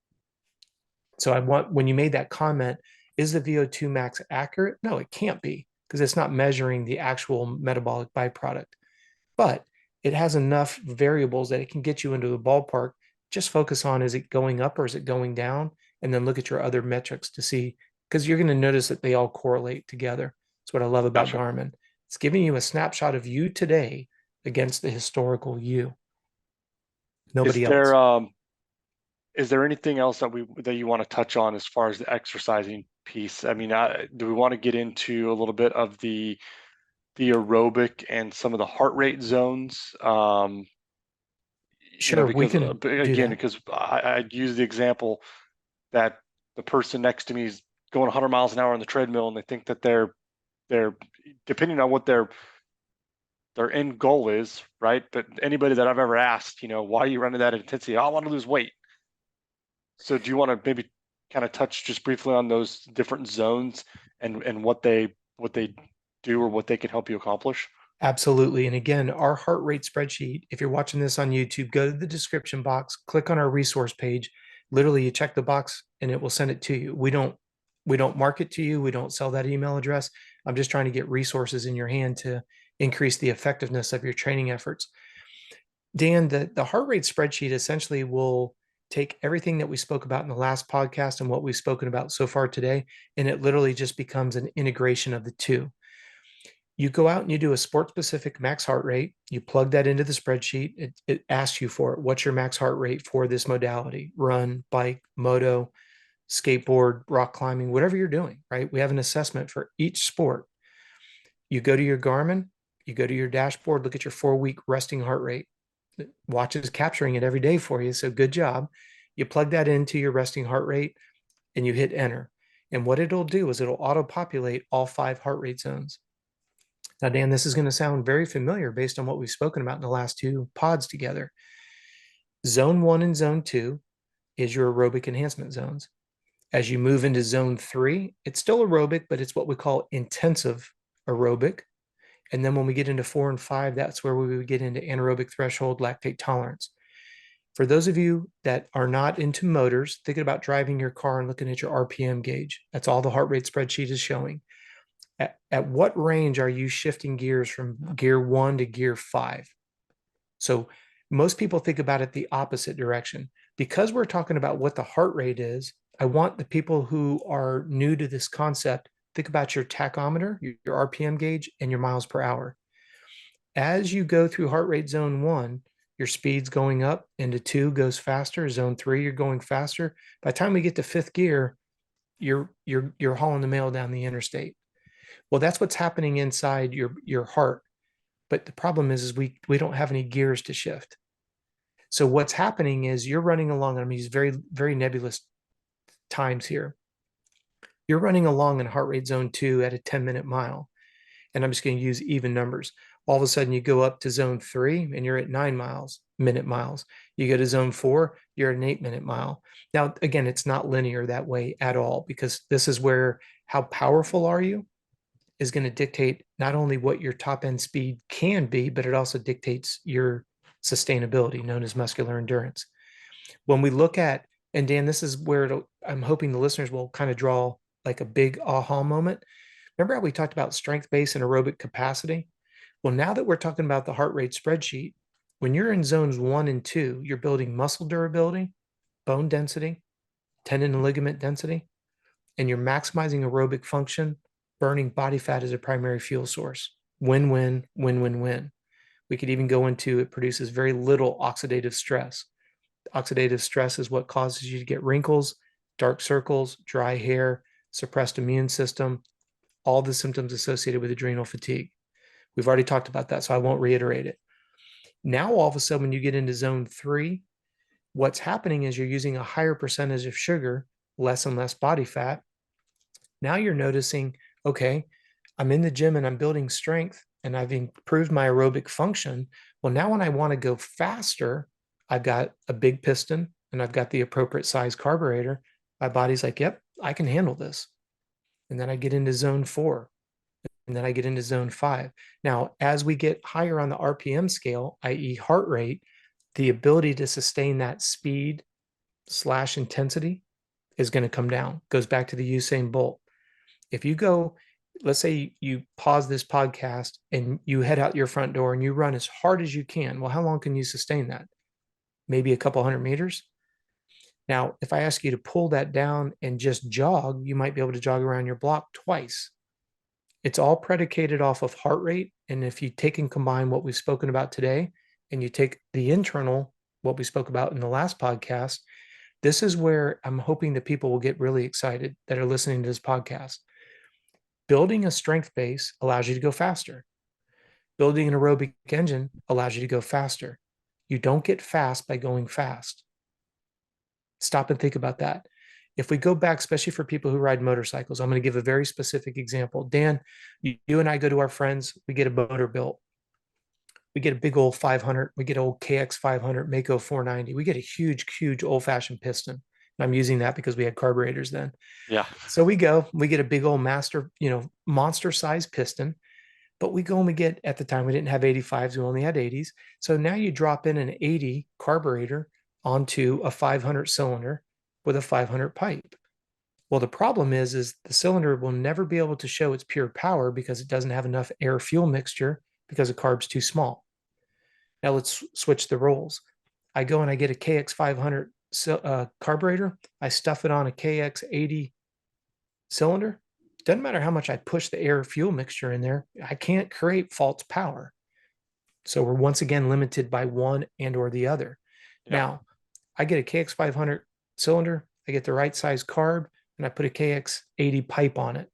So when you made that comment, is the VO2 max accurate? No, it can't be, because it's not measuring the actual metabolic byproduct. But it has enough variables that it can get you into the ballpark. Just focus on, is it going up or is it going down? And then look at your other metrics to see, because you're going to notice that they all correlate together. That's what I love about Gotcha. Garmin. It's giving you a snapshot of you today against the historical you. Nobody else. Is there anything else that you want to touch on as far as the exercising piece? I mean, do we want to get into a little bit of the aerobic and some of the heart rate zones? Sure, we because can do again, that. because I use the example that the person next to me is going 100 miles an hour on the treadmill, and they think that they're depending on what their end goal is, right? But anybody that I've ever asked, why are you running that intensity? Oh, I want to lose weight. So do you want to maybe kind of touch just briefly on those different zones and what they do or what they can help you accomplish? Absolutely. And again, our heart rate spreadsheet, if you're watching this on YouTube, go to the description box, click on our resource page. Literally, you check the box and it will send it to you. We don't market to you. We don't sell that email address. I'm just trying to get resources in your hand to increase the effectiveness of your training efforts. Dan, the heart rate spreadsheet essentially will take everything that we spoke about in the last podcast and what we've spoken about so far today, and it literally just becomes an integration of the two. You go out and you do a sport specific max heart rate. You plug that into the spreadsheet. It asks you for it. What's your max heart rate for this modality? Run, bike, moto, skateboard, rock climbing, whatever you're doing, right? We have an assessment for each sport. You go to your Garmin, you go to your dashboard, look at your 4-week resting heart rate. Watch is capturing it every day for you. So good job. You plug that into your resting heart rate and you hit enter. And what it'll do is it'll auto populate all 5 heart rate zones. Now, Dan, this is going to sound very familiar based on what we've spoken about in the last 2 pods together. Zone 1 and zone 2 is your aerobic enhancement zones. As you move into zone 3, it's still aerobic, but it's what we call intensive aerobic. And then when we get into 4 and 5, that's where we would get into anaerobic threshold lactate tolerance. For those of you that are not into motors, thinking about driving your car and looking at your RPM gauge, that's all the heart rate spreadsheet is showing. At what range are you shifting gears from gear 1 to gear 5? So most people think about it the opposite direction. Because we're talking about what the heart rate is, I want the people who are new to this concept, think about your tachometer, your RPM gauge, and your miles per hour. As you go through heart rate zone 1, your speed's going up, into 2 goes faster, zone 3 you're going faster. By the time we get to 5th gear, you're hauling the mail down the interstate. Well, that's what's happening inside your heart. But the problem is we don't have any gears to shift. So what's happening is you're running along, I'm using very, very nebulous times here. You're running along in heart rate zone 2 at a 10-minute mile. And I'm just going to use even numbers. All of a sudden you go up to zone 3 and you're at 9-minute miles. You go to zone 4, you're at an 8-minute mile. Now, again, it's not linear that way at all, because this is where how powerful are you is going to dictate not only what your top end speed can be, but it also dictates your sustainability, known as muscular endurance. When we look at, and Dan, this is where I'm hoping the listeners will kind of draw like a big aha moment. Remember how we talked about strength base and aerobic capacity? Well, now that we're talking about the heart rate spreadsheet, when you're in zones 1 and 2, you're building muscle durability, bone density, tendon and ligament density, and you're maximizing aerobic function, burning body fat as a primary fuel source. Win-win, win-win-win. We could even go into it produces very little oxidative stress. Oxidative stress is what causes you to get wrinkles, dark circles, dry hair, suppressed immune system, all the symptoms associated with adrenal fatigue. We've already talked about that, so I won't reiterate it. Now, all of a sudden, when you get into zone 3, what's happening is you're using a higher percentage of sugar, less and less body fat. Now you're noticing, okay, I'm in the gym and I'm building strength and I've improved my aerobic function. Well, now when I want to go faster, I've got a big piston and I've got the appropriate size carburetor. My body's like, yep, I can handle this. And then I get into zone 4 and then I get into zone 5. Now, as we get higher on the RPM scale, i.e. heart rate, the ability to sustain that speed / intensity is going to come down. Goes back to the Usain Bolt. If you go, let's say you pause this podcast and you head out your front door and you run as hard as you can. Well, how long can you sustain that? Maybe a couple 100 meters. Now, if I ask you to pull that down and just jog, you might be able to jog around your block twice. It's all predicated off of heart rate. And if you take and combine what we've spoken about today, and you take the internal, what we spoke about in the last podcast, this is where I'm hoping that people will get really excited that are listening to this podcast. Building a strength base allows you to go faster. Building an aerobic engine allows you to go faster. You don't get fast by going fast. Stop and think about that. If we go back, especially for people who ride motorcycles, I'm going to give a very specific example. Dan, you and I go to our friends, we get a motor built. We get a big old 500, we get an old KX 500, Mako 490. We get a huge old fashioned piston. And I'm using that because we had carburetors then. Yeah. So we get a big old monster size piston, but we go and we get, at the time, we didn't have 85s, we only had 80s. So now you drop in an 80 carburetor onto a 500 cylinder with a 500 pipe. Well, the problem is the cylinder will never be able to show its pure power because it doesn't have enough air fuel mixture because the carb's too small. Now let's switch the roles. I go and I get a KX 500 carburetor. I stuff it on a KX 80 cylinder. Doesn't matter how much I push the air fuel mixture in there, I can't create false power. So we're once again limited by one and or the other. Yeah. Now, I get a KX 500 cylinder, I get the right size carb, and I put a KX 80 pipe on it.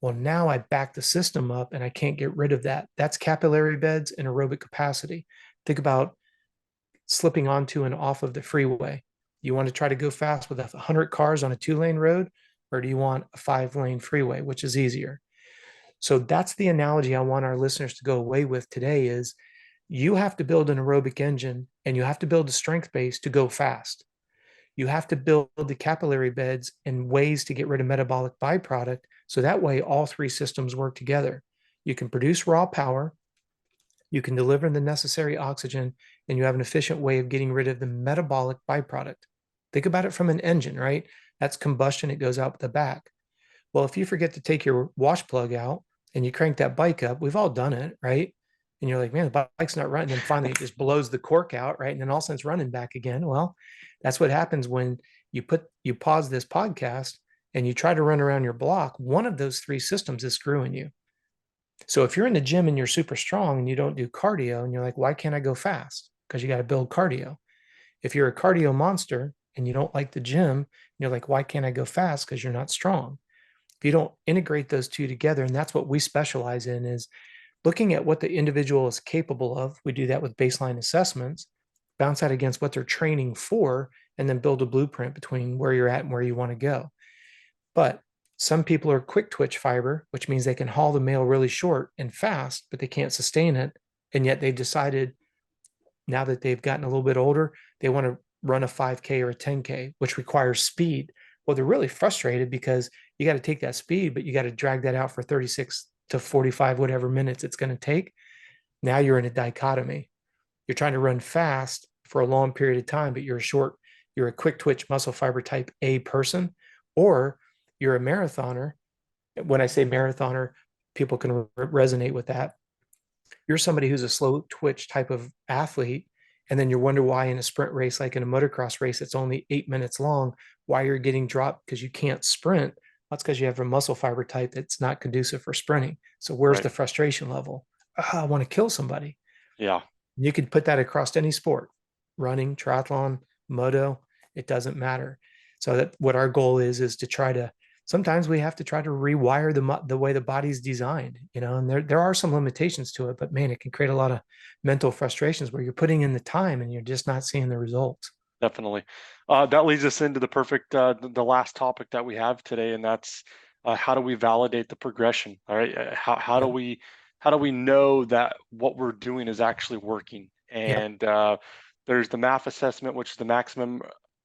Well, now I back the system up and I can't get rid of that. That's capillary beds and aerobic capacity. Think about slipping onto and off of the freeway. You want to try to go fast with 100 cars on a 2-lane road, or do you want a 5-lane freeway, which is easier? So that's the analogy I want our listeners to go away with today is you have to build an aerobic engine and you have to build a strength base to go fast. You have to build the capillary beds and ways to get rid of metabolic byproduct. So that way, all 3 systems work together. You can produce raw power, you can deliver the necessary oxygen, and you have an efficient way of getting rid of the metabolic byproduct. Think about it from an engine, right? That's combustion. It goes out the back. Well, if you forget to take your wash plug out and you crank that bike up, we've all done it, right? And you're like, man, the bike's not running. And then finally it just blows the cork out, right? And then all of a sudden it's running back again. Well, that's what happens when you pause this podcast and you try to run around your block. One of those 3 systems is screwing you. So if you're in the gym and you're super strong and you don't do cardio and you're like, why can't I go fast? Because you got to build cardio. If you're a cardio monster and you don't like the gym, you're like, why can't I go fast? Because you're not strong. If you don't integrate those 2 together, and that's what we specialize in, is looking at what the individual is capable of. We do that with baseline assessments, bounce that against what they're training for, and then build a blueprint between where you're at and where you want to go. But some people are quick twitch fiber, which means they can haul the mail really short and fast, but they can't sustain it. And yet they've decided, now that they've gotten a little bit older, they want to run a 5K or a 10K, which requires speed. Well, they're really frustrated because you got to take that speed, but you got to drag that out for 36 to 45, whatever minutes it's going to take. Now you're in a dichotomy. You're trying to run fast for a long period of time, but you're a quick twitch muscle fiber type A person, or you're a marathoner. When I say marathoner, people can resonate with that. You're somebody who's a slow twitch type of athlete, and then you wonder why in a sprint race, like in a motocross race, it's only 8 minutes long, why you're getting dropped because you can't sprint. That's because you have a muscle fiber type that's not conducive for sprinting. So where's the frustration level? I want to kill somebody. Yeah, You could put that across any sport, running, triathlon, moto, it doesn't matter. So that what our goal is to try to, sometimes we have to try to rewire the way the body's designed, and there are some limitations to it, but man, it can create a lot of mental frustrations where you're putting in the time and you're just not seeing the results. definitely. That leads us into the perfect, the last topic that we have today, and that's how do we validate the progression? All right, how do Yep. we know that what we're doing is actually working? Yep. And there's the MAF assessment, which is the maximum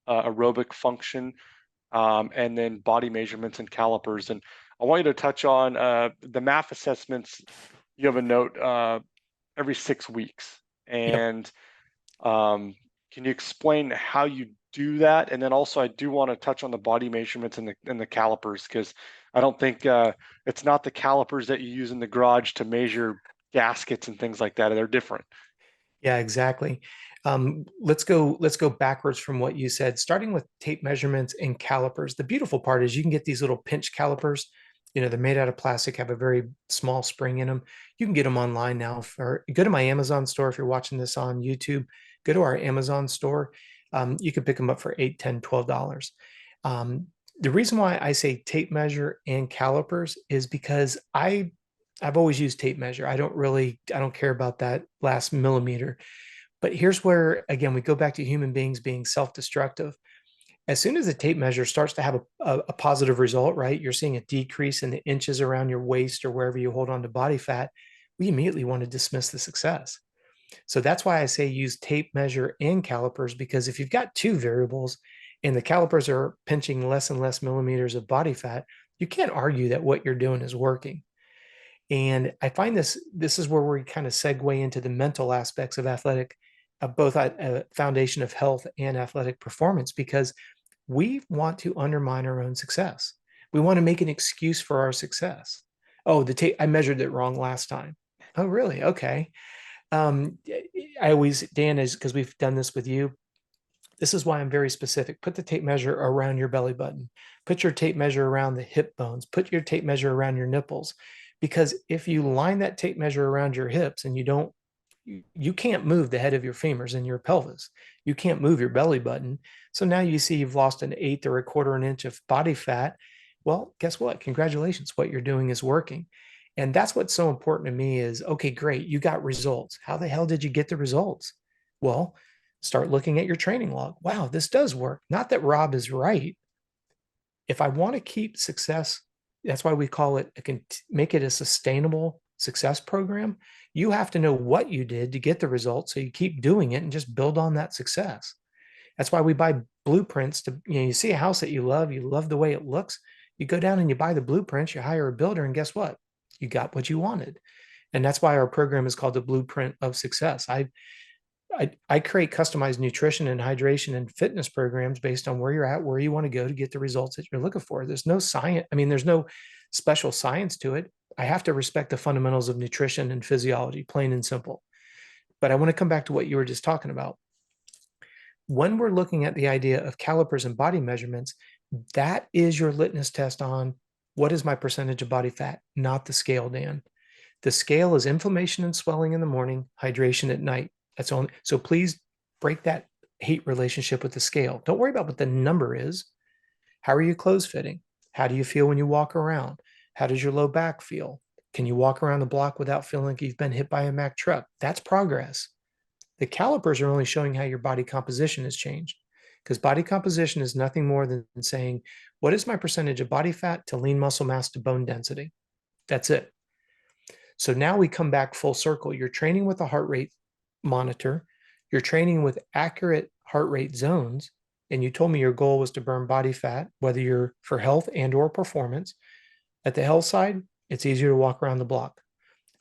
aerobic function, and then body measurements and calipers. And I want you to touch on the MAF assessments. You have a note every 6 weeks, Yep. and can you explain how you do that? And then also, I do want to touch on the body measurements and the calipers, because I don't think it's not the calipers that you use in the garage to measure gaskets and things like that. They're different. Yeah, exactly. Let's go backwards from what you said, starting with tape measurements and calipers. The beautiful part is you can get these little pinch calipers. They're made out of plastic, have a very small spring in them. You can get them online now. Go to my Amazon store. If you're watching this on YouTube, go to our Amazon store. You can pick them up for $8, $10, $12. The reason why I say tape measure and calipers is because I've always used tape measure. I don't care about that last millimeter. But here's where, again, we go back to human beings being self-destructive. As soon as the tape measure starts to have a positive result, right? You're seeing a decrease in the inches around your waist or wherever you hold on to body fat, we immediately want to dismiss the success. So that's why I say use tape measure and calipers, because if you've got two variables and the calipers are pinching less and less millimeters of body fat, you can't argue that what you're doing is working. And I find this is where we kind of segue into the mental aspects of athletic, both at a foundation of health and athletic performance, because we want to undermine our own success. We want to make an excuse for our success. Oh, I measured it wrong last time. Oh, really? Okay. Um, I always, Dan, is because we've done this with you. This is why I'm very specific. Put the tape measure around your belly button. Put your tape measure around the hip bones. Put your tape measure around your nipples. Because if you line that tape measure around your hips and you can't move the head of your femurs and your pelvis. You can't move your belly button. So now you see you've lost an eighth or a quarter an inch of body fat. Well, guess what? Congratulations. What you're doing is working. And that's what's so important to me is, okay, great. You got results. How the hell did you get the results? Well, start looking at your training log. Wow, this does work. Not that Rob is right. If I want to keep success, that's why we call it, make it a sustainable success program. You have to know what you did to get the results, so you keep doing it and just build on that success. That's why we buy blueprints to, you see a house that you love the way it looks. You go down and you buy the blueprints, you hire a builder, and guess what? You got what you wanted. And that's why our program is called the Blueprint of Success. I create customized nutrition and hydration and fitness programs based on where you're at, where you want to go to get the results that you're looking for. There's no science. I mean, there's no special science to it. I have to respect the fundamentals of nutrition and physiology, plain and simple. But I want to come back to what you were just talking about. When we're looking at the idea of calipers and body measurements, that is your litmus test on what is my percentage of body fat, not the scale, Dan. The scale is inflammation and swelling in the morning, hydration at night. That's only, so please break that hate relationship with the scale. Don't worry about what the number is. How are your clothes fitting? How do you feel when you walk around? How does your low back feel? Can you walk around the block without feeling like you've been hit by a Mack truck? That's progress. The calipers are only showing how your body composition has changed, because body composition is nothing more than saying, what is my percentage of body fat to lean muscle mass to bone density? That's it. So now we come back full circle. You're training with a heart rate monitor. You're training with accurate heart rate zones. And you told me your goal was to burn body fat, whether you're for health and or performance. At the health side, it's easier to walk around the block.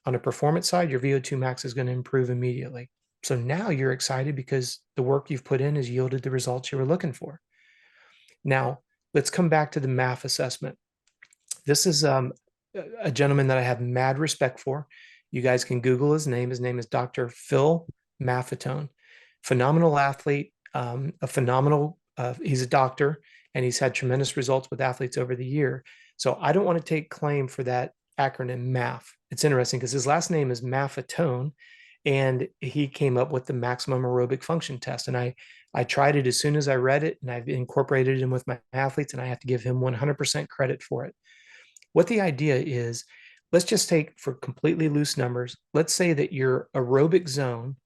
On a performance side, your VO2 max is going to improve immediately. So now you're excited because the work you've put in has yielded the results you were looking for. Now, let's come back to the MAF assessment. This is a gentleman that I have mad respect for. You guys can Google his name. His name is Dr. Phil Maffetone. Phenomenal athlete, he's a doctor, and he's had tremendous results with athletes over the year. So I don't want to take claim for that acronym MAF. It's interesting because his last name is Maffetone, and he came up with the maximum aerobic function test. And I tried it as soon as I read it, and I've incorporated it in with my athletes, and I have to give him 100% credit for it. What the idea is, let's just take for completely loose numbers. Let's say that your aerobic zone,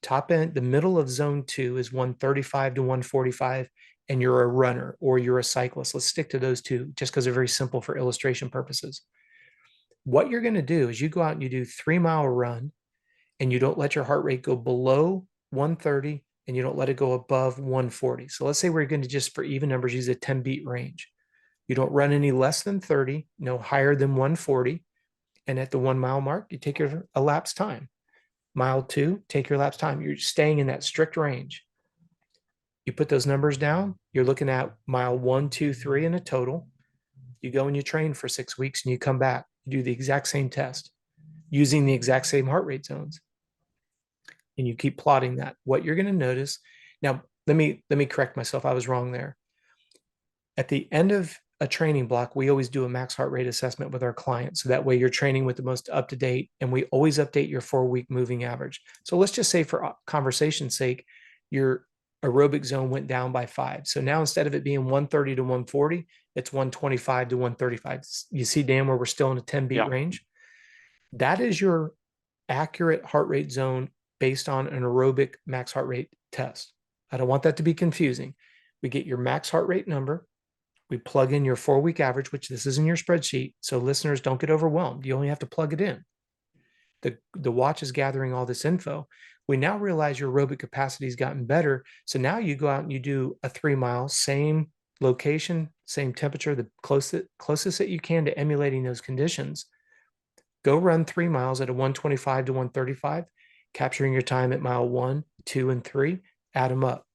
top end, the middle of zone 2 is 135 to 145, and you're a runner or you're a cyclist. Let's stick to those two just because they're very simple for illustration purposes. What you're going to do is you go out and you do 3-mile run, and you don't let your heart rate go below 130, and you don't let it go above 140. So let's say we're going to, just for even numbers, use a 10 beat range. You don't run any less than 30, no higher than 140. And at the 1-mile mark, you take your elapsed time. Mile 2, take your elapsed time. You're staying in that strict range. You put those numbers down, you're looking at mile 1, 2, 3 in a total. You go and you train for 6 weeks, and you come back, you do the exact same test using the exact same heart rate zones. And you keep plotting that. What you're going to notice, now let me correct myself. I was wrong there. At the end of a training block, we always do a max heart rate assessment with our clients. So that way you're training with the most up to date, and we always update your 4-week moving average. So let's just say, for conversation's sake, your aerobic zone went down by 5. So now instead of it being 130 to 140, it's 125 to 135. You see, Dan, where we're still in a 10 beat range? That is your accurate heart rate zone based on an aerobic max heart rate test. I don't want that to be confusing. We get your max heart rate number. We plug in your 4-week average, which this is in your spreadsheet. So listeners, don't get overwhelmed. You only have to plug it in. The watch is gathering all this info. We now realize your aerobic capacity has gotten better. So now you go out and you do a 3-mile, same location, same temperature, the closest that you can to emulating those conditions. Go run 3 miles at a 125 to 135, capturing your time at mile 1, 2, and 3. Add them up.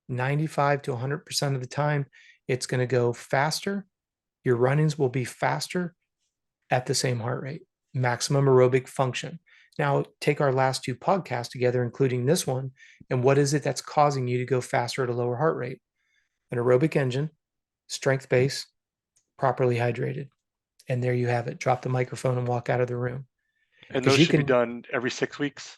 95 to 100% of the time, it's going to go faster. Your runnings will be faster at the same heart rate, maximum aerobic function. Now, take our last 2 podcasts together, including this one, and what is it that's causing you to go faster at a lower heart rate? An aerobic engine, strength base, properly hydrated. And there you have it. Drop the microphone and walk out of the room. And those should be done every 6 weeks?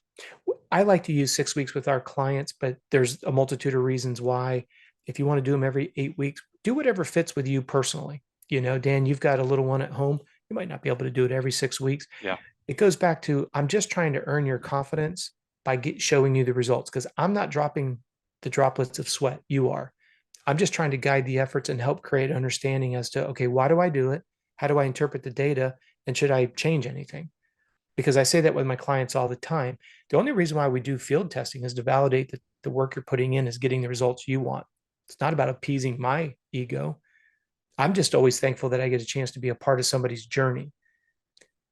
I like to use 6 weeks with our clients, but there's a multitude of reasons why. If you want to do them every 8 weeks, do whatever fits with you personally. You know, Dan, you've got a little one at home. You might not be able to do it every 6 weeks. Yeah. It goes back to, I'm just trying to earn your confidence by showing you the results, because I'm not dropping the droplets of sweat. You are. I'm just trying to guide the efforts and help create understanding as to, okay, why do I do it? How do I interpret the data? And should I change anything? Because I say that with my clients all the time. The only reason why we do field testing is to validate that the work you're putting in is getting the results you want. It's not about appeasing my ego. I'm just always thankful that I get a chance to be a part of somebody's journey.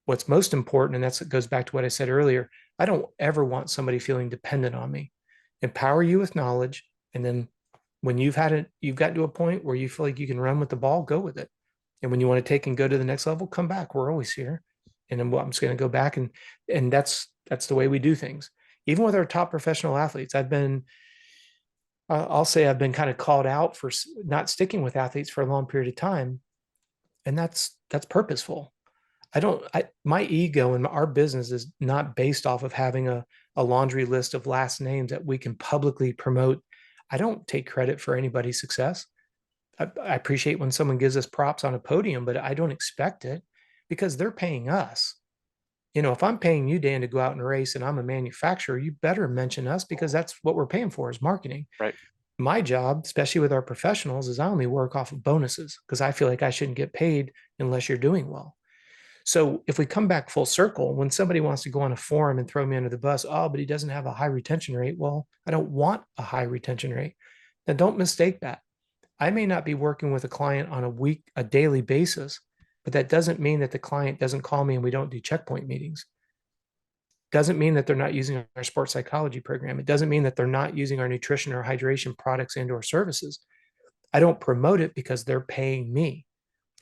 What's most important, and that goes back to what I said earlier, I don't ever want somebody feeling dependent on me. Empower you with knowledge, and then when you've gotten to a point where you feel like you can run with the ball, go with it. And when you want to take and go to the next level, come back. We're always here. And then I'm just going to go back, and that's the way we do things. Even with our top professional athletes, I'll say I've been kind of called out for not sticking with athletes for a long period of time. And that's purposeful. My ego and our business is not based off of having a laundry list of last names that we can publicly promote. I don't take credit for anybody's success. I appreciate when someone gives us props on a podium, but I don't expect it, because they're paying us. You know, if I'm paying you, Dan, to go out and race, and I'm a manufacturer, you better mention us, because that's what we're paying for, is marketing. Right. My job, especially with our professionals, is I only work off of bonuses, because I feel like I shouldn't get paid unless you're doing well. So if we come back full circle, when somebody wants to go on a forum and throw me under the bus, oh, but he doesn't have a high retention rate. Well, I don't want a high retention rate. Now, don't mistake that. I may not be working with a client on a daily basis, but that doesn't mean that the client doesn't call me and we don't do checkpoint meetings. Doesn't mean that they're not using our sports psychology program. It doesn't mean that they're not using our nutrition or hydration products and or services. I don't promote it because they're paying me.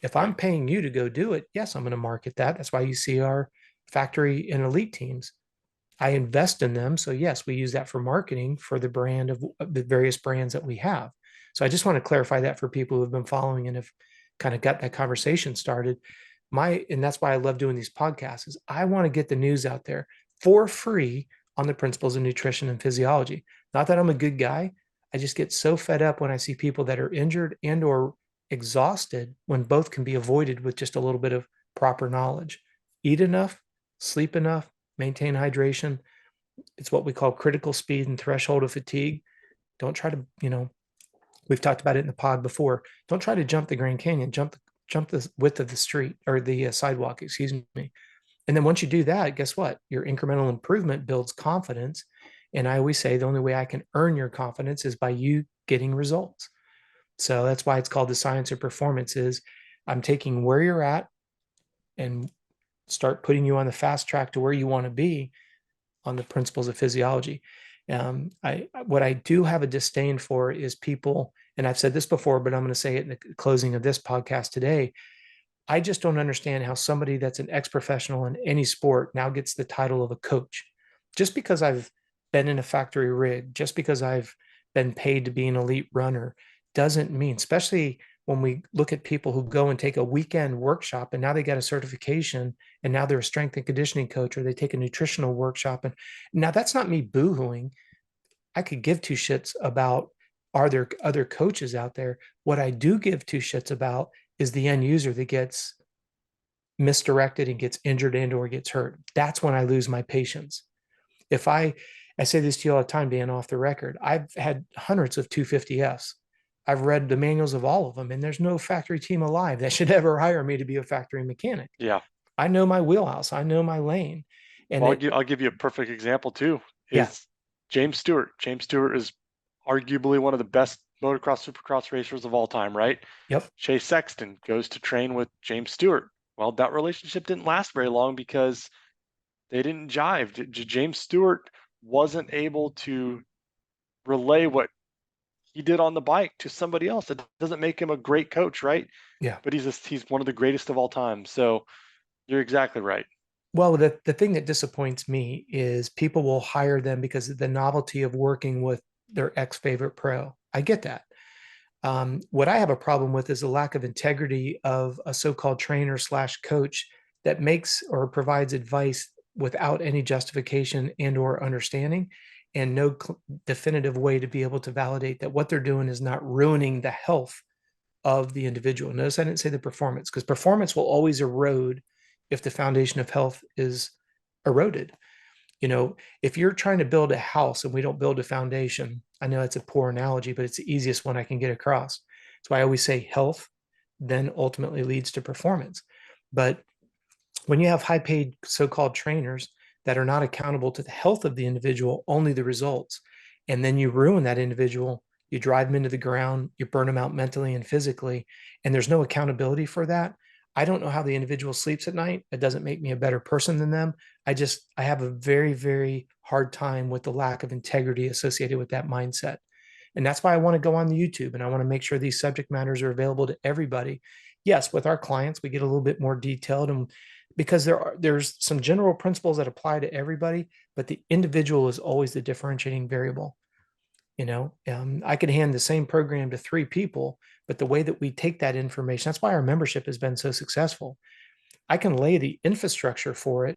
If I'm paying you to go do it, yes, I'm going to market that. That's why you see our factory and elite teams. I invest in them. So yes, we use that for marketing for the brand of the various brands that we have. So I just want to clarify that for people who have been following and have kind of got that conversation started. And that's why I love doing these podcasts, is I want to get the news out there for free on the principles of nutrition and physiology. Not that I'm a good guy. I just get so fed up when I see people that are injured and or exhausted, when both can be avoided with just a little bit of proper knowledge. Eat enough, sleep enough, maintain hydration. It's what we call critical speed and threshold of fatigue. Don't try to, we've talked about it in the pod before. Don't try to jump the Grand Canyon, jump the width of the street or the sidewalk, excuse me. And then once you do that, guess what? Your incremental improvement builds confidence. And I always say the only way I can earn your confidence is by you getting results. So that's why it's called the science of performance. Is I'm taking where you're at and start putting you on the fast track to where you want to be on the principles of physiology. What I do have a disdain for is people, and I've said this before, but I'm going to say it in the closing of this podcast today. I just don't understand how somebody that's an ex-professional in any sport now gets the title of a coach. Just because I've been in a factory rig, just because I've been paid to be an elite runner, doesn't mean, especially when we look at people who go and take a weekend workshop and now they got a certification and now they're a strength and conditioning coach, or they take a nutritional workshop. And now that's not me boohooing. I could give two shits about, are there other coaches out there? What I do give two shits about is the end user that gets misdirected and gets injured and or gets hurt. That's when I lose my patience. If I say this to you all the time, Dan, off the record, I've had hundreds of 250Fs. I've read the manuals of all of them, and there's no factory team alive that should ever hire me to be a factory mechanic. Yeah. I know my wheelhouse. I know my lane. And I'll give you a perfect example too. Yeah. James Stewart. James Stewart is arguably one of the best motocross, supercross racers of all time, right? Yep. Chase Sexton goes to train with James Stewart. Well, that relationship didn't last very long because they didn't jive. James Stewart wasn't able to relay what he did on the bike to somebody else. It doesn't make him a great coach, right? Yeah. But he's one of the greatest of all time. So you're exactly right. Well, the thing that disappoints me is people will hire them because of the novelty of working with their ex-favorite pro. I get that. What I have a problem with is the lack of integrity of a so-called trainer / coach that makes or provides advice without any justification and or understanding, and no definitive way to be able to validate that what they're doing is not ruining the health of the individual. Notice I didn't say the performance, because performance will always erode if the foundation of health is eroded. If you're trying to build a house and we don't build a foundation, I know it's a poor analogy, but it's the easiest one I can get across. That's why I always say health then ultimately leads to performance. But when you have high paid so-called trainers that are not accountable to the health of the individual, only the results, and then you ruin that individual, you drive them into the ground, you burn them out mentally and physically, and there's no accountability for that. I don't know how the individual sleeps at night. It doesn't make me a better person than them. I have a very, very hard time with the lack of integrity associated with that mindset. And that's why I want to go on the YouTube, and I want to make sure these subject matters are available to everybody. Yes, with our clients, we get a little bit more detailed, and because there's some general principles that apply to everybody, but the individual is always the differentiating variable. I could hand the same program to 3 people, but the way that we take that information, that's why our membership has been so successful. I can lay the infrastructure for it,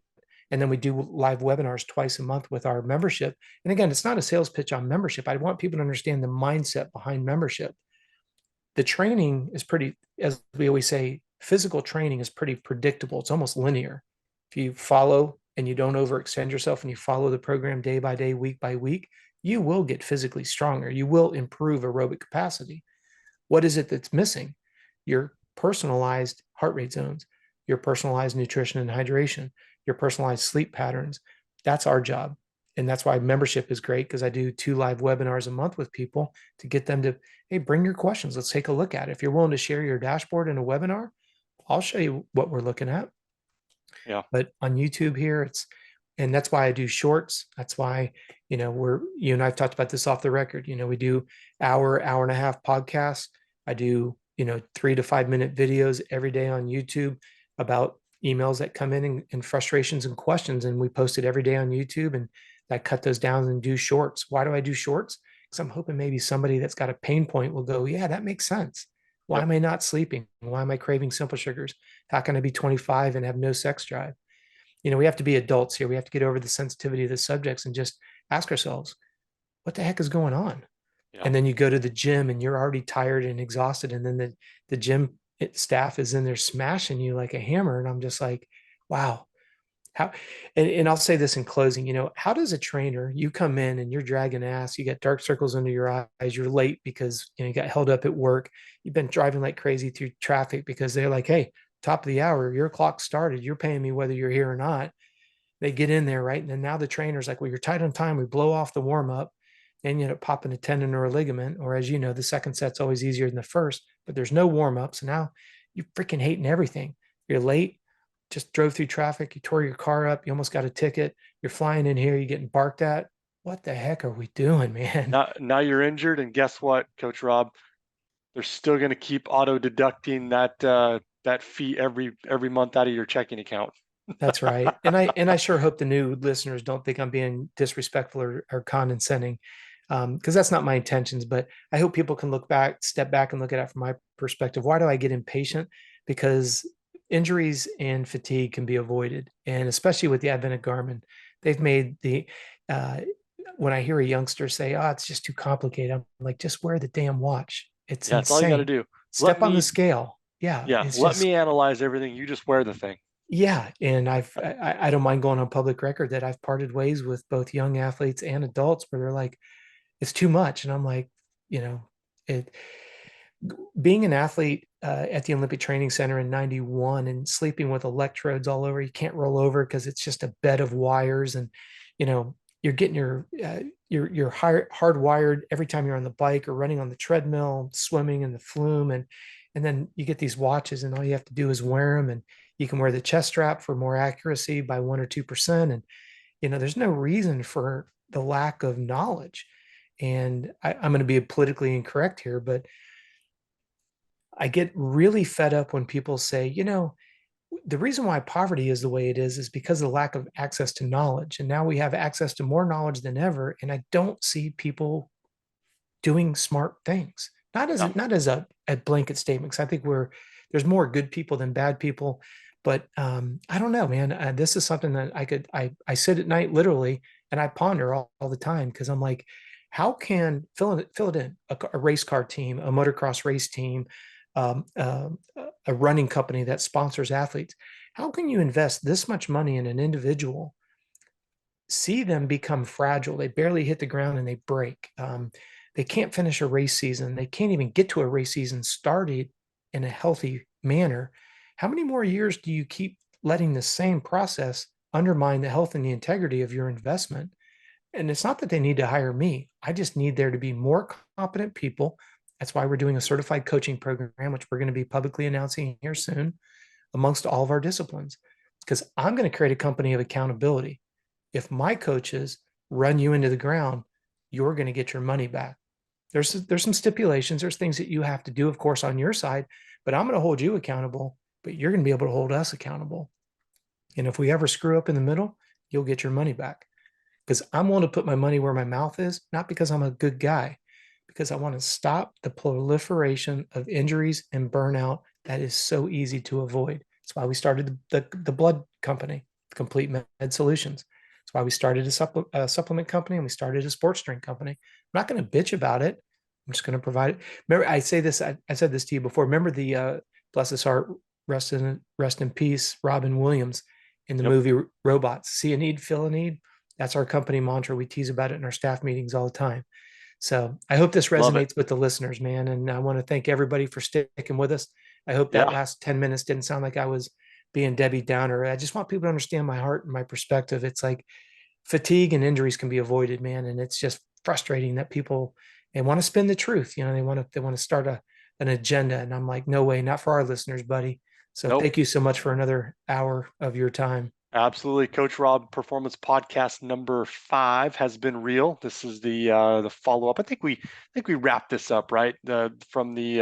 and then we do live webinars twice a month with our membership. And again, it's not a sales pitch on membership. I want people to understand the mindset behind membership. The training is pretty, as we always say, physical training is pretty predictable. It's almost linear. If you follow and you don't overextend yourself and you follow the program day by day, week by week, you will get physically stronger. You will improve aerobic capacity. What is it that's missing? Your personalized heart rate zones, your personalized nutrition and hydration, your personalized sleep patterns. That's our job. And that's why membership is great, because I do 2 live webinars a month with people to get them to, hey, bring your questions. Let's take a look at it. If you're willing to share your dashboard in a webinar, I'll show you what we're looking at. Yeah. But on YouTube here, and that's why I do shorts. That's why, you and I've talked about this off the record. We do hour and a half podcasts. I do, 3 to 5 minute videos every day on YouTube about emails that come in and frustrations and questions. And we post it every day on YouTube, and I cut those down and do shorts. Why do I do shorts? Because I'm hoping maybe somebody that's got a pain point will go, yeah, that makes sense. Why Yep. am I not sleeping? Why am I craving simple sugars? How can I be 25 and have no sex drive? We have to be adults here. We have to get over the sensitivity of the subjects and just ask ourselves, what the heck is going on? Yeah. And then you go to the gym and you're already tired and exhausted. And then the gym staff is in there smashing you like a hammer. And I'm just like, wow. How, and I'll say this in closing, how does a trainer, you come in and you're dragging ass, you got dark circles under your eyes, you're late because you got held up at work, you've been driving like crazy through traffic because they're like, hey, top of the hour, your clock started, you're paying me whether you're here or not. They get in there, right? And then now the trainer's like, well, you're tight on time. We blow off the warm up and you end up popping a tendon or a ligament. Or as you know, the second set's always easier than the first, but there's no warm up. So now you're freaking hating everything. You're late, just drove through traffic. You tore your car up. You almost got a ticket. You're flying in here. You're getting barked at. What the heck are we doing, man? Now you're injured, and guess what, Coach Robb? They're still going to keep auto deducting that fee every month out of your checking account. That's right. And I sure hope the new listeners don't think I'm being disrespectful or condescending, because that's not my intentions. But I hope people can step back and look at it from my perspective. Why do I get impatient? Because injuries and fatigue can be avoided, and especially with the advent of Garmin, they've made uh, when I hear a youngster say, "Oh, it's just too complicated," I'm like, "Just wear the damn watch. It's Yeah, that's all you got to insane. do. Let Step on the me, scale." Yeah, yeah, it's let just me analyze everything. You just wear the thing. yeah, and I don't mind going on public record that I've parted ways with both young athletes and adults where they're like, it's too much, and I'm like, it being an athlete at the Olympic Training Center in '91 and sleeping with electrodes all over, you can't roll over because it's just a bed of wires, and you're getting you're hardwired every time you're on the bike or running on the treadmill, swimming in the flume, and then you get these watches, and all you have to do is wear them, and you can wear the chest strap for more accuracy by 1 or 2%, and there's no reason for the lack of knowledge. And I'm going to be politically incorrect here, but I get really fed up when people say, the reason why poverty is the way it is because of the lack of access to knowledge. And now we have access to more knowledge than ever. And I don't see people doing smart things. Yeah. Not as a blanket statement, because I think there's more good people than bad people. But I don't know, man. This is something that I sit at night literally and I ponder all the time, because I'm like, how can fill it in a race car team, a motocross race team, um, uh, a running company that sponsors athletes? How can you invest this much money in an individual, see them become fragile? They barely hit the ground and they break. They can't finish a race season. They can't even get to a race season started in a healthy manner. How many more years do you keep letting the same process undermine the health and the integrity of your investment? And it's not that they need to hire me. I just need there to be more competent people. That's why we're doing a certified coaching program, which we're going to be publicly announcing here soon, amongst all of our disciplines, because I'm going to create a company of accountability. If my coaches run you into the ground, you're going to get your money back. There's some stipulations. There's things that you have to do, of course, on your side, but I'm going to hold you accountable, but you're going to be able to hold us accountable. And if we ever screw up in the middle, you'll get your money back, because I'm willing to put my money where my mouth is, not because I'm a good guy, because I want to stop the proliferation of injuries and burnout that is so easy to avoid. That's why we started the blood company, Complete Med Solutions. That's why we started a supplement company, and we started a sports drink company. I'm not going to bitch about it. I'm just going to provide it. Remember, I said this to you before. Remember the bless his heart, rest in peace, Robin Williams in the Yep. movie Robots. See a need, fill a need. That's our company mantra. We tease about it in our staff meetings all the time. So I hope this Love it. resonates with the listeners, man. And I want to thank everybody for sticking with us. I hope that Yeah. last 10 minutes didn't sound like I was being Debbie Downer. I just want people to understand my heart and my perspective. It's like fatigue and injuries can be avoided, man. And it's just frustrating that people, they want to spin the truth. They want to start an agenda. And I'm like, no way, not for our listeners, buddy. So Nope. thank you so much for another hour of your time. Absolutely. Coach Robb Performance Podcast number 5 has been real. This is the follow-up. I think we wrapped this up, right? From the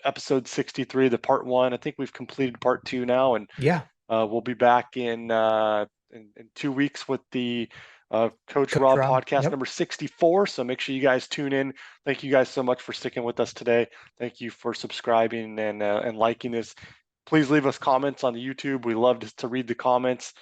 episode 63, the part 1. I think we've completed part 2 now, and Yeah. we'll be back in 2 weeks with the Coach Coach Robb Robb. Podcast Yep. number 64. So make sure you guys tune in. Thank you guys so much for sticking with us today. Thank you for subscribing and liking this. Please leave us comments on the YouTube. We love to read the comments.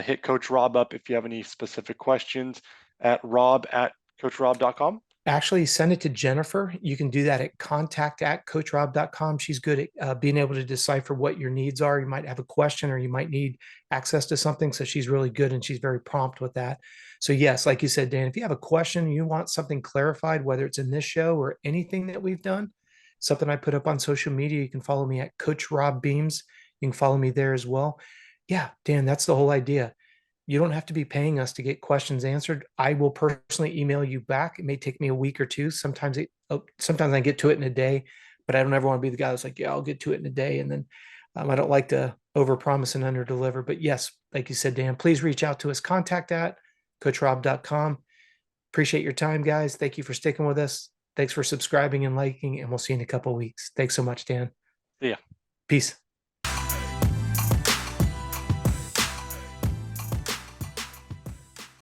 Hit Coach Robb up if you have any specific questions at rob@coachrobb.com. Actually, send it to Jennifer. You can do that at contact@coachrobb.com. She's good at being able to decipher what your needs are. You might have a question or you might need access to something. So she's really good and she's very prompt with that. So yes, like you said, Dan, if you have a question, you want something clarified, whether it's in this show or anything that we've done, something I put up on social media, you can follow me at Coach Robb Beams. You can follow me there as well. Yeah, Dan, that's the whole idea. You don't have to be paying us to get questions answered. I will personally email you back. It may take me a week or two. Sometimes I get to it in a day, but I don't ever want to be the guy that's like, yeah, I'll get to it in a day. And then I don't like to overpromise and underdeliver. But yes, like you said, Dan, please reach out to us. contact@coachrobb.com. Appreciate your time, guys. Thank you for sticking with us. Thanks for subscribing and liking, and we'll see you in a couple of weeks. Thanks so much, Dan. See ya. Peace.